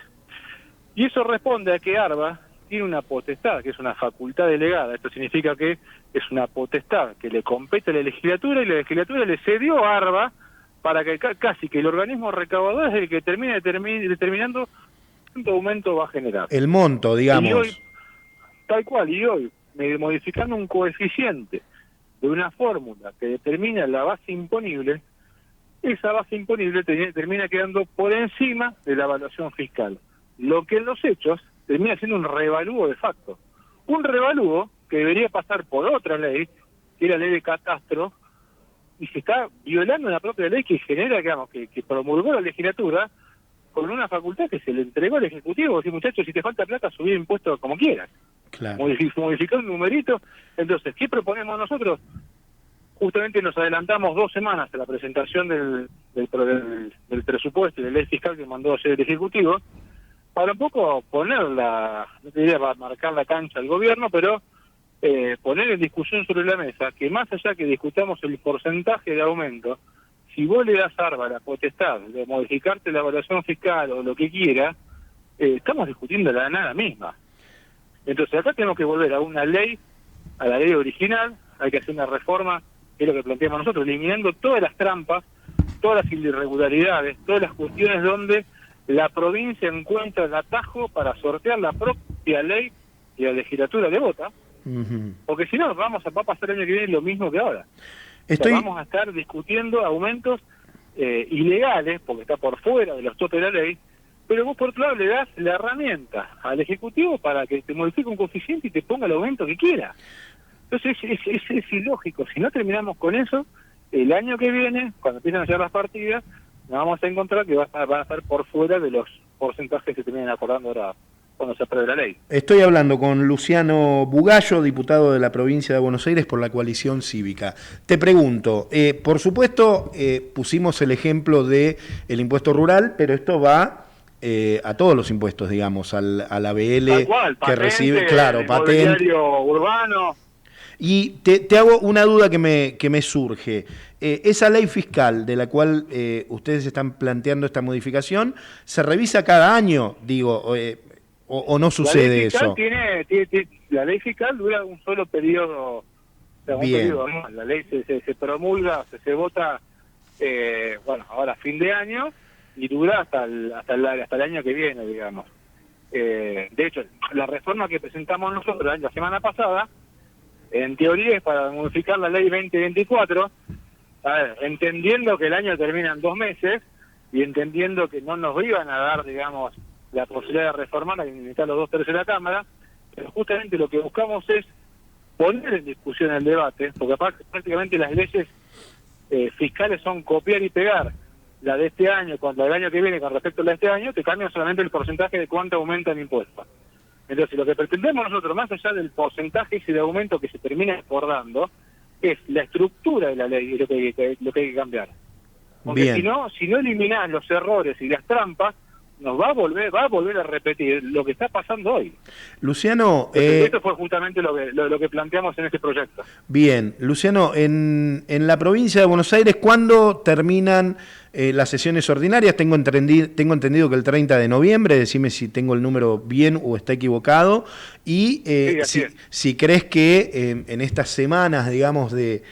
Y eso responde a que ARBA tiene una potestad, que es una facultad delegada. Esto significa que es una potestad que le compete a la legislatura, y la legislatura le cedió a ARBA para que casi que el organismo recaudador es el que termine determinando cuánto aumento va a generar. El monto, digamos. Y hoy, tal cual, y hoy, modificando un coeficiente de una fórmula que determina la base imponible, esa base imponible termina quedando por encima de la evaluación fiscal. Lo que en los hechos termina siendo un revalúo de facto. Un revalúo que debería pasar por otra ley, que es la ley de catastro, y se está violando la propia ley que genera, digamos, que promulgó la legislatura, con una facultad que se le entregó al Ejecutivo. Decir, muchachos, si te falta plata, subir impuestos como quieras. Claro. Modificar un numerito. Entonces, ¿qué proponemos nosotros? Justamente nos adelantamos 2 semanas a la presentación del presupuesto y de la ley fiscal que mandó a hacer el Ejecutivo, para un poco no te diría para marcar la cancha al gobierno, pero poner en discusión sobre la mesa que más allá que discutamos el porcentaje de aumento, si vos le das a ARBA la potestad de modificarte la evaluación fiscal o lo que quiera, estamos discutiendo la nada misma. Entonces acá tenemos que volver a una ley, a la ley original, hay que hacer una reforma, que es lo que planteamos nosotros, eliminando todas las trampas, todas las irregularidades, todas las cuestiones donde la provincia encuentra el atajo para sortear la propia ley y la legislatura le vota, porque si no va a pasar el año que viene lo mismo que ahora. Vamos a estar discutiendo aumentos ilegales, porque está por fuera de los topes de la ley, pero vos por otro lado le das la herramienta al Ejecutivo para que te modifique un coeficiente y te ponga el aumento que quiera. Entonces es ilógico. Si no terminamos con eso, el año que viene, cuando empiezan a llegar las partidas, nos vamos a encontrar que van a estar por fuera de los porcentajes que se terminan acordando ahora cuando se apruebe la ley. Estoy hablando con Luciano Bugallo, diputado de la provincia de Buenos Aires por la Coalición Cívica. Te pregunto, por supuesto pusimos el ejemplo del impuesto rural, pero esto va a todos los impuestos, digamos, al ABL que patente, recibe, claro, patente urbano. Y te hago una duda que me surge. Esa ley fiscal de la cual ustedes están planteando esta modificación, ¿se revisa cada año, digo, o no sucede eso? La ley fiscal dura un solo periodo. Bien. ¿No? La ley se promulga, se vota, ahora fin de año, y dura hasta el año que viene, digamos. De hecho, la reforma que presentamos nosotros la semana pasada, en teoría es para modificar la ley 2024, entendiendo que el año termina en 2 meses y entendiendo que no nos iban a dar, digamos, la posibilidad de reformar, hay que necesitar los 2/3 de la Cámara, pero justamente lo que buscamos es poner en discusión el debate, porque aparte prácticamente las leyes fiscales son copiar y pegar la de este año con la del año que viene con respecto a la de este año, te cambian solamente el porcentaje de cuánto aumenta el impuesto. Entonces, lo que pretendemos nosotros, más allá del porcentaje ese de aumento que se termina acordando, es la estructura de la ley y lo que hay que cambiar. Porque si no eliminás los errores y las trampas, nos va a volver a repetir lo que está pasando hoy. Luciano, esto fue justamente lo que planteamos en este proyecto. Bien, Luciano, en la provincia de Buenos Aires, ¿cuándo terminan las sesiones ordinarias? Tengo entendido que el 30 de noviembre, decime si tengo el número bien o está equivocado, y si crees que en estas semanas, digamos, de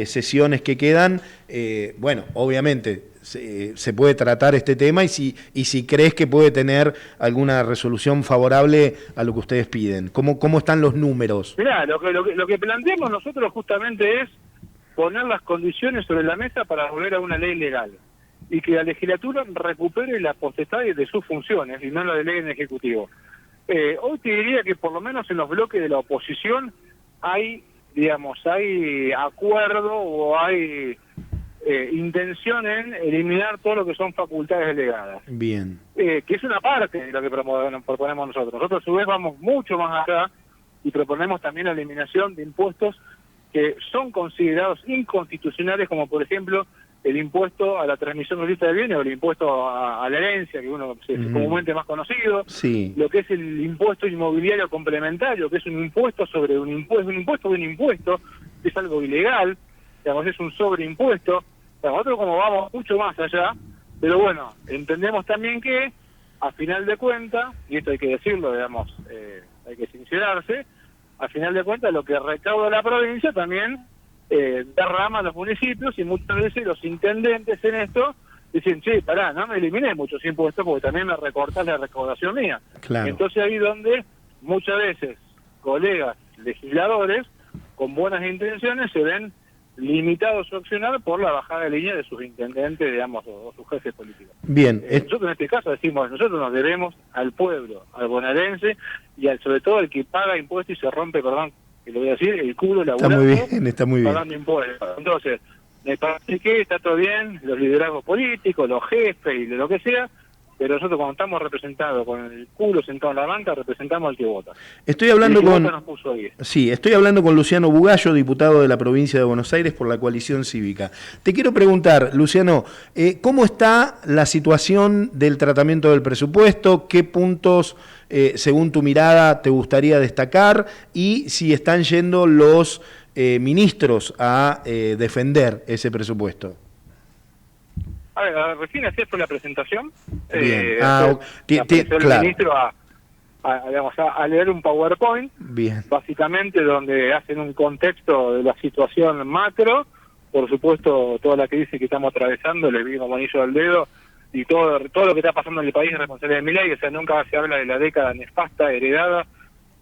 sesiones que quedan, bueno, obviamente se puede tratar este tema y si crees que puede tener alguna resolución favorable a lo que ustedes piden. ¿Cómo están los números? Mirá, lo que planteamos nosotros justamente es poner las condiciones sobre la mesa para volver a una ley legal y que la legislatura recupere la potestad de sus funciones y no la delegue en el Ejecutivo. Hoy te diría que por lo menos en los bloques de la oposición hay acuerdo o hay intención en eliminar todo lo que son facultades delegadas. Bien. Que es una parte de lo que proponemos nosotros. Nosotros a su vez vamos mucho más allá y proponemos también la eliminación de impuestos que son considerados inconstitucionales, como por ejemplo el impuesto a la transmisión de lista de bienes o el impuesto a la herencia, que uno es comúnmente más conocido, lo que es el impuesto inmobiliario complementario, que es un impuesto sobre un impuesto, que es algo ilegal, digamos, es un sobreimpuesto. Nosotros como vamos mucho más allá, pero bueno, entendemos también que a final de cuentas, y esto hay que decirlo, digamos, hay que sincerarse, a final de cuentas lo que recauda la provincia también derrama a los municipios, y muchas veces los intendentes en esto dicen, che, pará, no me elimines muchos impuestos porque también me recortás la recaudación mía. Claro. Entonces ahí donde muchas veces colegas legisladores con buenas intenciones se ven limitados su accionar por la bajada de línea de sus intendentes, digamos, o sus jefes políticos. Bien. Nosotros en este caso decimos, nosotros nos debemos al pueblo, al bonaerense y sobre todo al que paga impuestos y se rompe, perdón, que lo voy a decir, el culo laburando. Está muy bien. Pagando impuestos. Entonces, me parece que está todo bien, los liderazgos políticos, los jefes y lo que sea, pero nosotros cuando estamos representados con el culo sentado en la banca, representamos al que vota. Estoy hablando nos puso ahí. Sí, estoy hablando con Luciano Bugallo, diputado de la provincia de Buenos Aires por la coalición cívica. Te quiero preguntar, Luciano, ¿cómo está la situación del tratamiento del presupuesto? ¿Qué puntos, según tu mirada, te gustaría destacar? Y si están yendo los ministros a defender ese presupuesto. A ver, recién ayer fue la presentación. Bien. El ministro a leer un PowerPoint, bien, básicamente donde hacen un contexto de la situación macro, por supuesto toda la crisis que estamos atravesando, le vi como anillo al dedo, y todo lo que está pasando en el país es responsabilidad de Milei. O sea, nunca se habla de la década nefasta, heredada,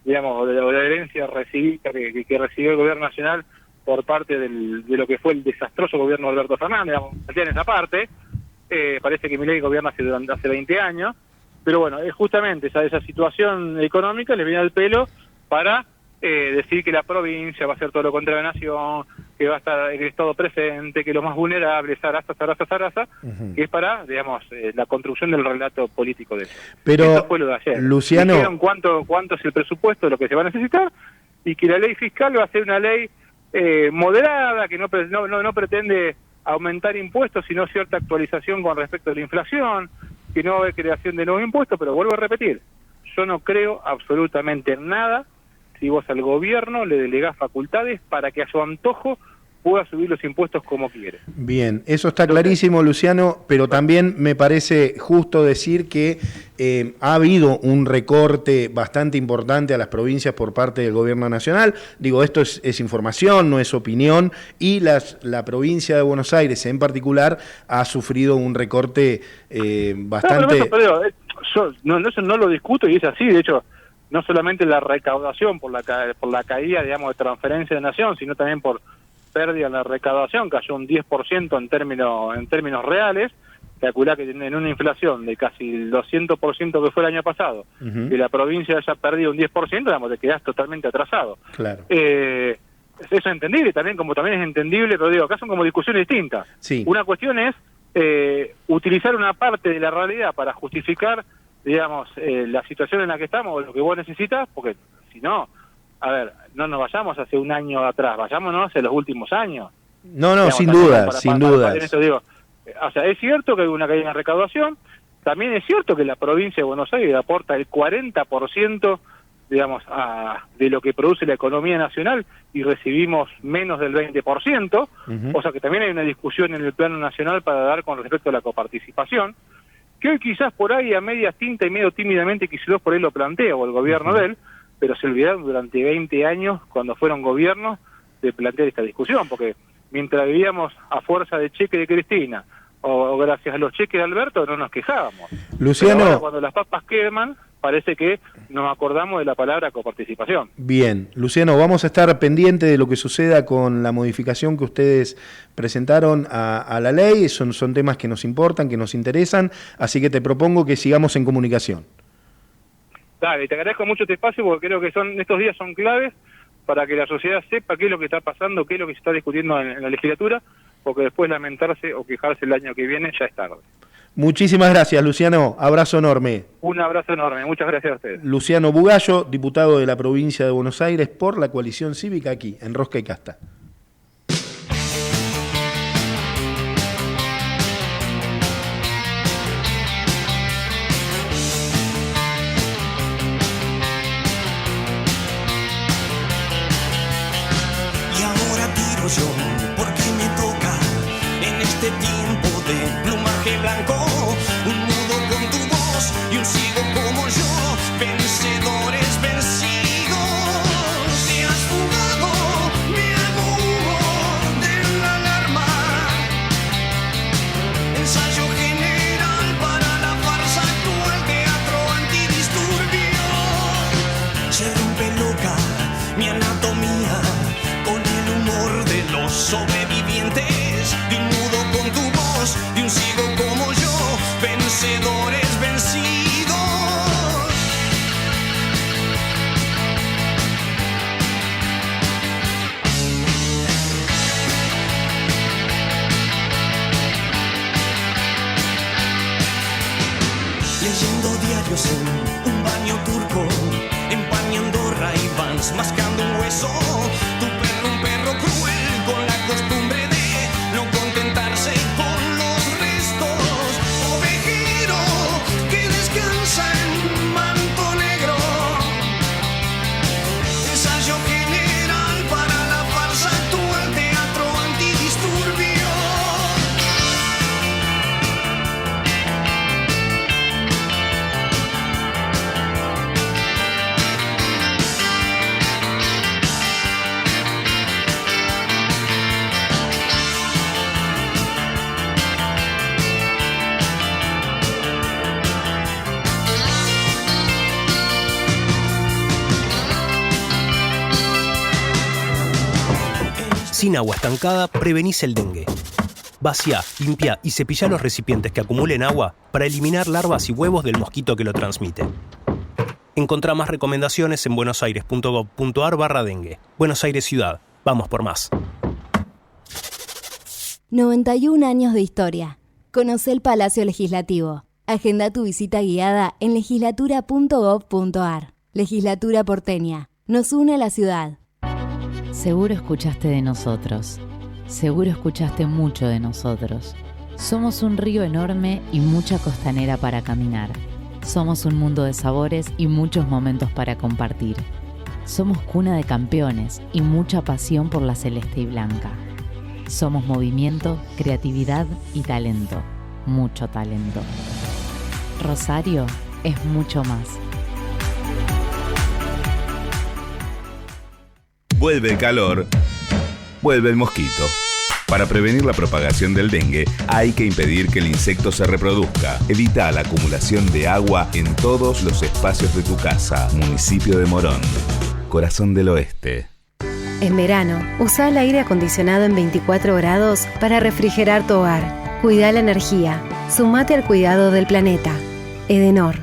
digamos, de la herencia recibida que recibió el gobierno nacional por parte de lo que fue el desastroso gobierno de Alberto Fernández, digamos, en esa parte. Parece que Milei gobierna hace 20 años, pero bueno, es justamente esa situación económica le viene al pelo para decir que la provincia va a hacer todo lo contrario de la nación, que va a estar el Estado presente, que los más vulnerables, zaraza, que es para, digamos, la construcción del relato político de eso. Pero, eso fue lo de ayer. Luciano, dijeron cuánto es el presupuesto, lo que se va a necesitar, y que la ley fiscal va a ser una ley moderada, que no pretende aumentar impuestos, sino cierta actualización con respecto a la inflación, que no hay creación de nuevos impuestos, pero vuelvo a repetir, yo no creo absolutamente en nada si vos al gobierno le delegás facultades para que a su antojo pueda subir los impuestos como quiere. Bien, eso está clarísimo, Luciano, pero también me parece justo decir que ha habido un recorte bastante importante a las provincias por parte del gobierno nacional. Digo, esto es información, no es opinión, y la provincia de Buenos Aires en particular ha sufrido un recorte bastante... Eso no lo discuto y es así. De hecho, no solamente la recaudación por la caída, digamos, de transferencia de nación, sino también por pérdida en la recaudación, cayó un 10% en términos reales. Calculá que en una inflación de casi el 200% que fue el año pasado, que la provincia haya perdido un 10%, digamos, te quedás totalmente atrasado. Claro. Eso es entendible también, como también es entendible, pero digo, acá son como discusiones distintas. Sí. Una cuestión es utilizar una parte de la realidad para justificar, digamos, la situación en la que estamos o lo que vos necesitas, porque si no, a ver, no nos vayamos hace un año atrás, vayámonos hacia los últimos años. No, Digamos, sin también dudas, sin dudas. en esto digo, o sea, es cierto que hay una caída en recaudación, también es cierto que la provincia de Buenos Aires aporta el 40%, digamos, de lo que produce la economía nacional y recibimos menos del 20%, o sea que también hay una discusión en el plano nacional para dar con respecto a la coparticipación, que hoy quizás por ahí a medias tinta y medio tímidamente Kicillof por ahí lo plantea, o el gobierno de él, pero se olvidaron durante 20 años, cuando fueron gobiernos, de plantear esta discusión, porque mientras vivíamos a fuerza de cheque de Cristina, o gracias a los cheques de Alberto, no nos quejábamos. Luciano, pero ahora, cuando las papas queman, parece que nos acordamos de la palabra coparticipación. Bien, Luciano, vamos a estar pendientes de lo que suceda con la modificación que ustedes presentaron a la ley. Son temas que nos importan, que nos interesan, así que te propongo que sigamos en comunicación. Dale, te agradezco mucho este espacio porque creo que estos días son claves para que la sociedad sepa qué es lo que está pasando, qué es lo que se está discutiendo en la legislatura, porque después lamentarse o quejarse el año que viene ya es tarde. Muchísimas gracias, Luciano. Abrazo enorme. Un abrazo enorme. Muchas gracias a ustedes. Luciano Bugallo, diputado de la provincia de Buenos Aires por la coalición cívica aquí, en Rosca y Casta. Yo, porque me toca en este tiempo de plumaje blanco, un mudo con tu voz y un ciego como yo, vencedores vencidos. Te has fugado, me hago humo de la alarma, ensayo general para la farsa actual, teatro antidisturbio. Se rompe loca mi anatomía con el humor de los sobrevivientes, de un mudo con tu voz, de un ciego como yo, vencedores vencidos. Leyendo diarios en un baño turco, empañando Ray-Bans, mascando un hueso. Un perro cruel con la costumbre de no contentarse con los restos. Ovejero que descansa en manto negro. Ensayo general para la farsa actual, teatro antidisturbio. Sin agua estancada, prevenís el dengue. Vacía, limpia y cepilla los recipientes que acumulen agua para eliminar larvas y huevos del mosquito que lo transmite. Encontrá más recomendaciones en buenosaires.gov.ar/dengue. Buenos Aires Ciudad. Vamos por más. 91 años de historia. Conoce el Palacio Legislativo. Agenda tu visita guiada en legislatura.gov.ar. Legislatura porteña. Nos une a la ciudad. Seguro escuchaste de nosotros. Seguro escuchaste mucho de nosotros. Somos un río enorme y mucha costanera para caminar. Somos un mundo de sabores y muchos momentos para compartir. Somos cuna de campeones y mucha pasión por la celeste y blanca. Somos movimiento, creatividad y talento. Mucho talento. Rosario es mucho más. Vuelve el calor, vuelve el mosquito. Para prevenir la propagación del dengue, hay que impedir que el insecto se reproduzca. Evita la acumulación de agua en todos los espacios de tu casa. Municipio de Morón, Corazón del Oeste. En verano, usa el aire acondicionado en 24 grados para refrigerar tu hogar. Cuida la energía. Sumate al cuidado del planeta. Edenor.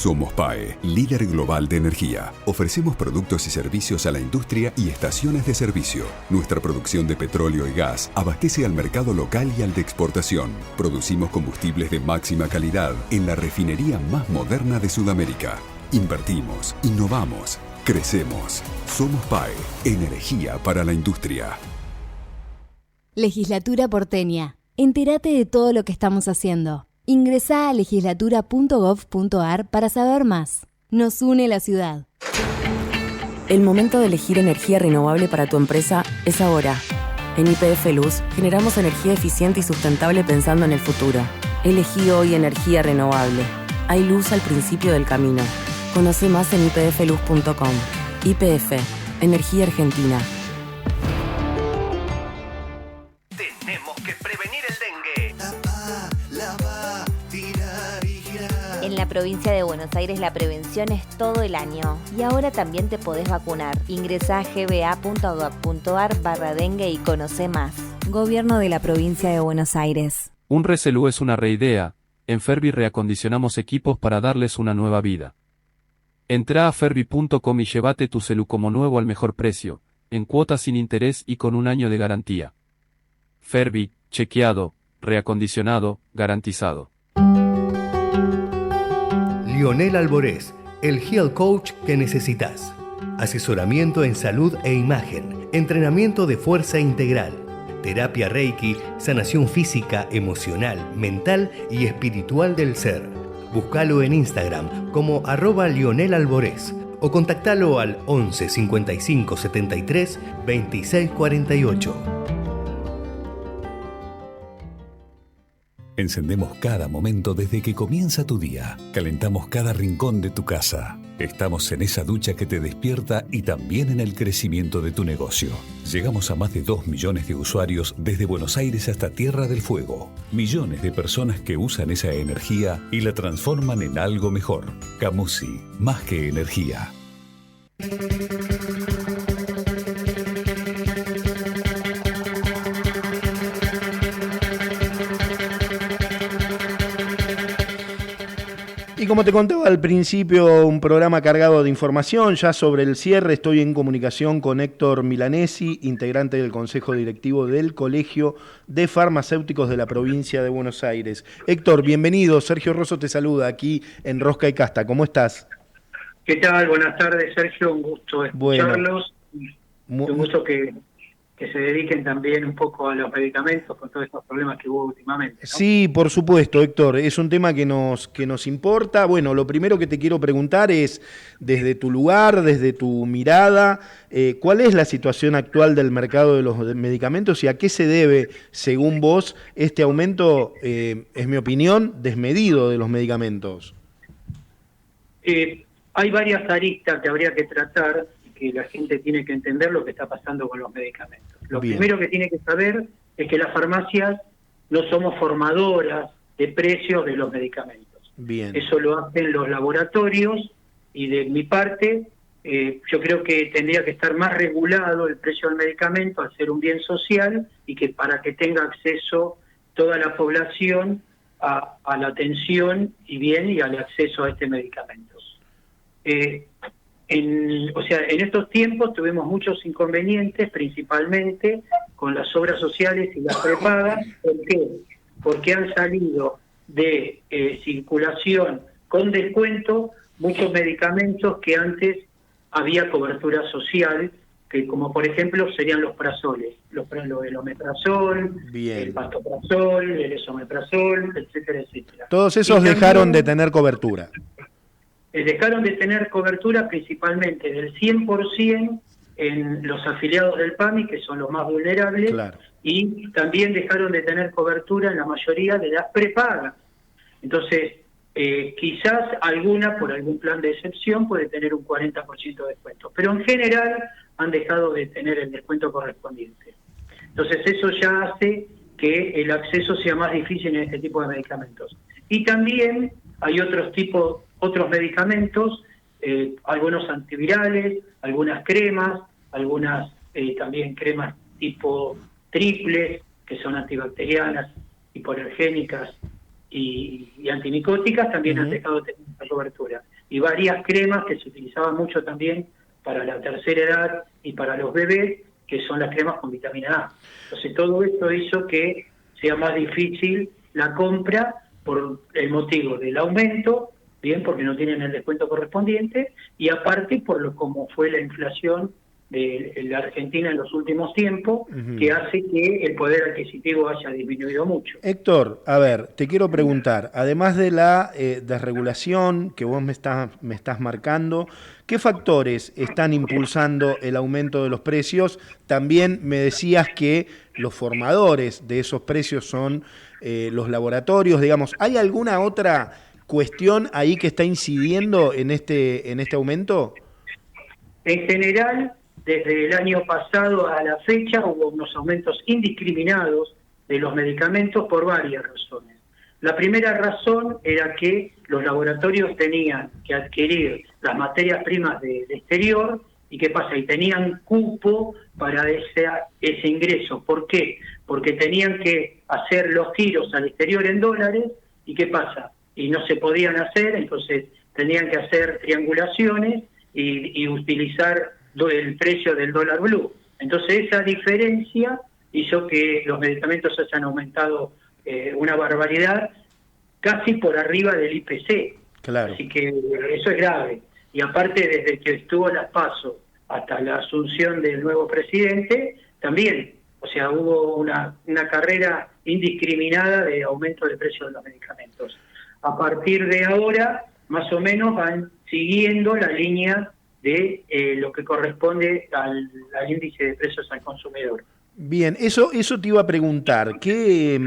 Somos PAE, líder global de energía. Ofrecemos productos y servicios a la industria y estaciones de servicio. Nuestra producción de petróleo y gas abastece al mercado local y al de exportación. Producimos combustibles de máxima calidad en la refinería más moderna de Sudamérica. Invertimos, innovamos, crecemos. Somos PAE, energía para la industria. Legislatura porteña. Entérate de todo lo que estamos haciendo. Ingresá a legislatura.gov.ar para saber más. Nos une la ciudad. El momento de elegir energía renovable para tu empresa es ahora. En YPF Luz generamos energía eficiente y sustentable pensando en el futuro. Elegí hoy energía renovable. Hay luz al principio del camino. Conoce más en ypfluz.com. YPF, Energía Argentina. Tenemos que prevenir el dengue. En la provincia de Buenos Aires la prevención es todo el año y ahora también te podés vacunar. Ingresá a gba.gov.ar/dengue y conoce más. Gobierno de la provincia de Buenos Aires. Un reselú es una reidea. En Fervi reacondicionamos equipos para darles una nueva vida. Entrá a fervi.com y llévate tu celu como nuevo al mejor precio, en cuotas sin interés y con un año de garantía. Fervi, chequeado, reacondicionado, garantizado. Lionel Alborés, el Health Coach que necesitas. Asesoramiento en salud e imagen, entrenamiento de fuerza integral, terapia Reiki, sanación física, emocional, mental y espiritual del ser. Búscalo en Instagram como @Lionel Alborés o contactalo al 11 55 73 26 48. Encendemos cada momento desde que comienza tu día. Calentamos cada rincón de tu casa. Estamos en esa ducha que te despierta y también en el crecimiento de tu negocio. Llegamos a más de 2 millones de usuarios desde Buenos Aires hasta Tierra del Fuego. Millones de personas que usan esa energía y la transforman en algo mejor. Camusi, más que energía. Y como te contaba al principio, un programa cargado de información. Ya sobre el cierre estoy en comunicación con Héctor Milanesi, integrante del Consejo Directivo del Colegio de Farmacéuticos de la provincia de Buenos Aires. Héctor, bienvenido. Sergio Rosso te saluda aquí en Rosca y Casta. ¿Cómo estás? ¿Qué tal? Buenas tardes, Sergio. Un gusto escucharlos. Un gusto que se dediquen también un poco a los medicamentos con todos estos problemas que hubo últimamente, ¿no? Sí, por supuesto, Héctor. Es un tema que nos importa. Bueno, lo primero que te quiero preguntar es, desde tu lugar, desde tu mirada, ¿cuál es la situación actual del mercado de los medicamentos y a qué se debe, según vos, este aumento, es mi opinión, desmedido de los medicamentos? Hay varias aristas que habría que tratar, que la gente tiene que entender lo que está pasando con los medicamentos. Lo primero que tiene que saber es que las farmacias no somos formadoras de precios de los medicamentos. Bien. Eso lo hacen los laboratorios y de mi parte yo creo que tendría que estar más regulado el precio del medicamento al ser un bien social y que para que tenga acceso toda la población a la atención y al acceso a este medicamento. En estos tiempos tuvimos muchos inconvenientes, principalmente con las obras sociales y las prepagas. ¿Por qué? Porque han salido de circulación con descuento muchos medicamentos que antes había cobertura social, que como por ejemplo serían los prazoles, el omeprazol, el pantoprazol, el esomeprazol, etcétera, etcétera. Todos esos dejaron de tener cobertura. Dejaron de tener cobertura principalmente del 100% en los afiliados del PAMI, que son los más vulnerables, claro. Y también dejaron de tener cobertura en la mayoría de las prepagas. Entonces, quizás alguna, por algún plan de excepción, puede tener un 40% de descuento, pero en general han dejado de tener el descuento correspondiente. Entonces, eso ya hace que el acceso sea más difícil en este tipo de medicamentos. Y también hay otros medicamentos, algunos antivirales, algunas cremas, algunas también cremas tipo triple, que son antibacterianas, hipoalergénicas y antimicóticas, también han dejado de tener esta cobertura. varias cremas que se utilizaban mucho también para la tercera edad y para los bebés, que son las cremas con vitamina A. Entonces todo esto hizo que sea más difícil la compra por el motivo del aumento, bien, porque no tienen el descuento correspondiente, y aparte por lo como fue la inflación de la Argentina en los últimos tiempos, que hace que el poder adquisitivo haya disminuido mucho. Héctor, a ver, te quiero preguntar, además de la desregulación que vos me estás marcando, ¿qué factores están impulsando el aumento de los precios? También me decías que los formadores de esos precios son los laboratorios, digamos. ¿Hay alguna otra cuestión ahí que está incidiendo en este aumento? En general, desde el año pasado a la fecha hubo unos aumentos indiscriminados de los medicamentos por varias razones. La primera razón era que los laboratorios tenían que adquirir las materias primas del exterior y ¿qué pasa? Y tenían cupo para ese ingreso. ¿Por qué? Porque tenían que hacer los giros al exterior en dólares y ¿qué pasa? Y no se podían hacer, entonces tenían que hacer triangulaciones y utilizar el precio del dólar blue. Entonces esa diferencia hizo que los medicamentos hayan aumentado una barbaridad, casi por arriba del IPC. Claro. Así que eso es grave. Y aparte, desde que estuvo las PASO hasta la asunción del nuevo presidente, también, o sea, hubo una carrera indiscriminada de aumento del precio de los medicamentos. A partir de ahora, más o menos, van siguiendo la línea de lo que corresponde al índice de precios al consumidor. Bien, eso te iba a preguntar. ¿Qué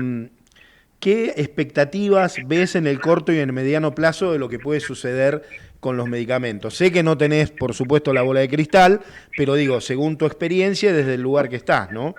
expectativas ves en el corto y en el mediano plazo de lo que puede suceder con los medicamentos? Sé que no tenés, por supuesto, la bola de cristal, pero digo, según tu experiencia, desde el lugar que estás, ¿no?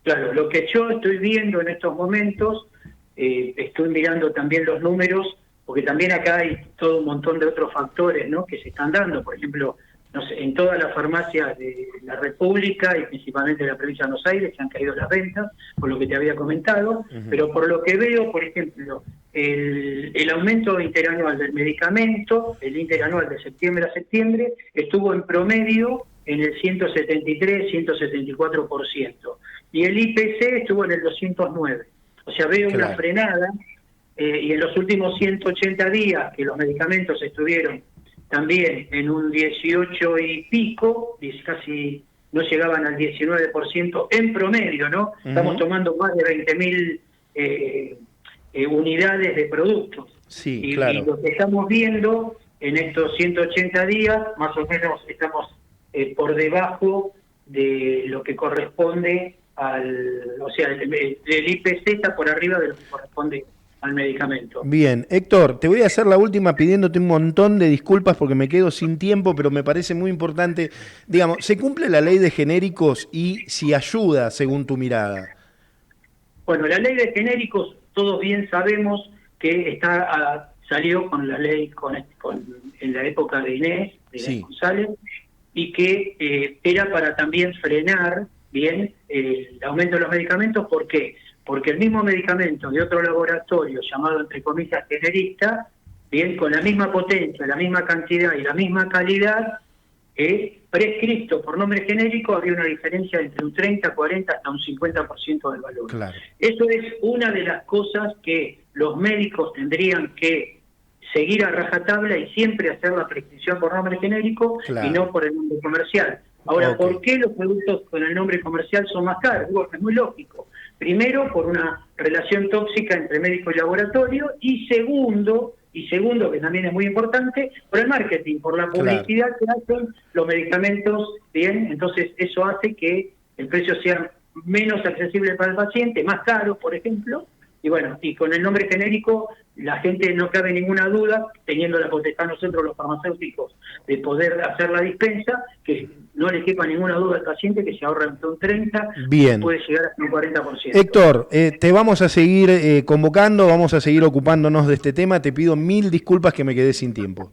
Claro, lo que yo estoy viendo en estos momentos, estoy mirando también los números, porque también acá hay todo un montón de otros factores, ¿no?, que se están dando. Por ejemplo, no sé, en todas las farmacias de la República y principalmente de la provincia de Buenos Aires se han caído las ventas, por lo que te había comentado, pero por lo que veo, por ejemplo, el aumento interanual del medicamento, el interanual de septiembre a septiembre, estuvo en promedio en el 173-174%, y el IPC estuvo en el 209%. O sea, veo una frenada, y en los últimos 180 días que los medicamentos estuvieron también en un 18 y pico, casi no llegaban al 19% en promedio, ¿no? Estamos tomando más de 20.000 unidades de productos. Sí, y claro. Y lo que estamos viendo en estos 180 días, más o menos estamos por debajo de lo que corresponde o sea, el IPC está por arriba de lo que corresponde al medicamento. Bien, Héctor, te voy a hacer la última pidiéndote un montón de disculpas porque me quedo sin tiempo, pero me parece muy importante. Digamos, ¿se cumple la ley de genéricos y si ayuda según tu mirada? Bueno, la ley de genéricos, todos bien sabemos que salió con la ley en la época de Inés, de González, y que era para también frenar bien el aumento de los medicamentos. ¿Por qué? Porque el mismo medicamento de otro laboratorio llamado entre comillas generista, bien, con la misma potencia, la misma cantidad y la misma calidad, prescrito por nombre genérico, había una diferencia entre un 30, 40 hasta un 50% del valor. Claro. Eso es una de las cosas que los médicos tendrían que seguir a rajatabla y siempre hacer la prescripción por nombre genérico y no por el nombre comercial. Ahora, ¿por qué los productos con el nombre comercial son más caros? Bueno, es muy lógico. Primero, por una relación tóxica entre médico y laboratorio, y segundo, que también es muy importante, por el marketing, por la publicidad que hacen los medicamentos, bien, entonces eso hace que el precio sea menos accesible para el paciente, más caro, por ejemplo, y bueno, y con el nombre genérico la gente no cabe ninguna duda, teniendo la potestad nosotros los farmacéuticos de poder hacer la dispensa, que no le quepa ninguna duda al paciente que se ahorra entre un 30, puede llegar hasta un 40%. Héctor, te vamos a seguir convocando, vamos a seguir ocupándonos de este tema, te pido 1000 disculpas que me quedé sin tiempo.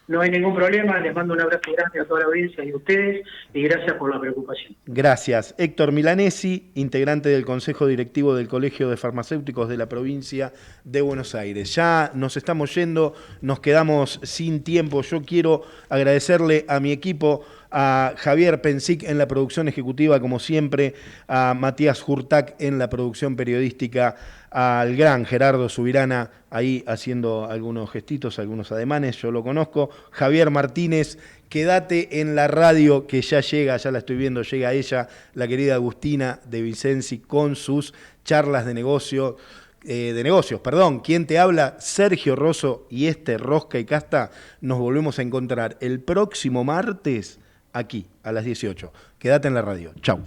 No hay ningún problema, les mando un abrazo grande a toda la audiencia y a ustedes, y gracias por la preocupación. Gracias. Héctor Milanesi, integrante del Consejo Directivo del Colegio de Farmacéuticos de la provincia de Buenos Aires. Ya nos estamos yendo, nos quedamos sin tiempo. Yo quiero agradecerle a mi equipo, a Javier Pensic en la producción ejecutiva, como siempre, a Matías Hurtak en la producción periodística, al gran Gerardo Subirana ahí haciendo algunos gestitos, algunos ademanes, yo lo conozco. Javier Martínez, quédate en la radio que ya llega, ya la estoy viendo, llega ella, la querida Agustina de Vicenzi con sus charlas de negocios. ¿Quién te habla? Sergio Rosso, y Rosca y Casta. Nos volvemos a encontrar el próximo martes aquí a las 18. Quédate en la radio. Chau.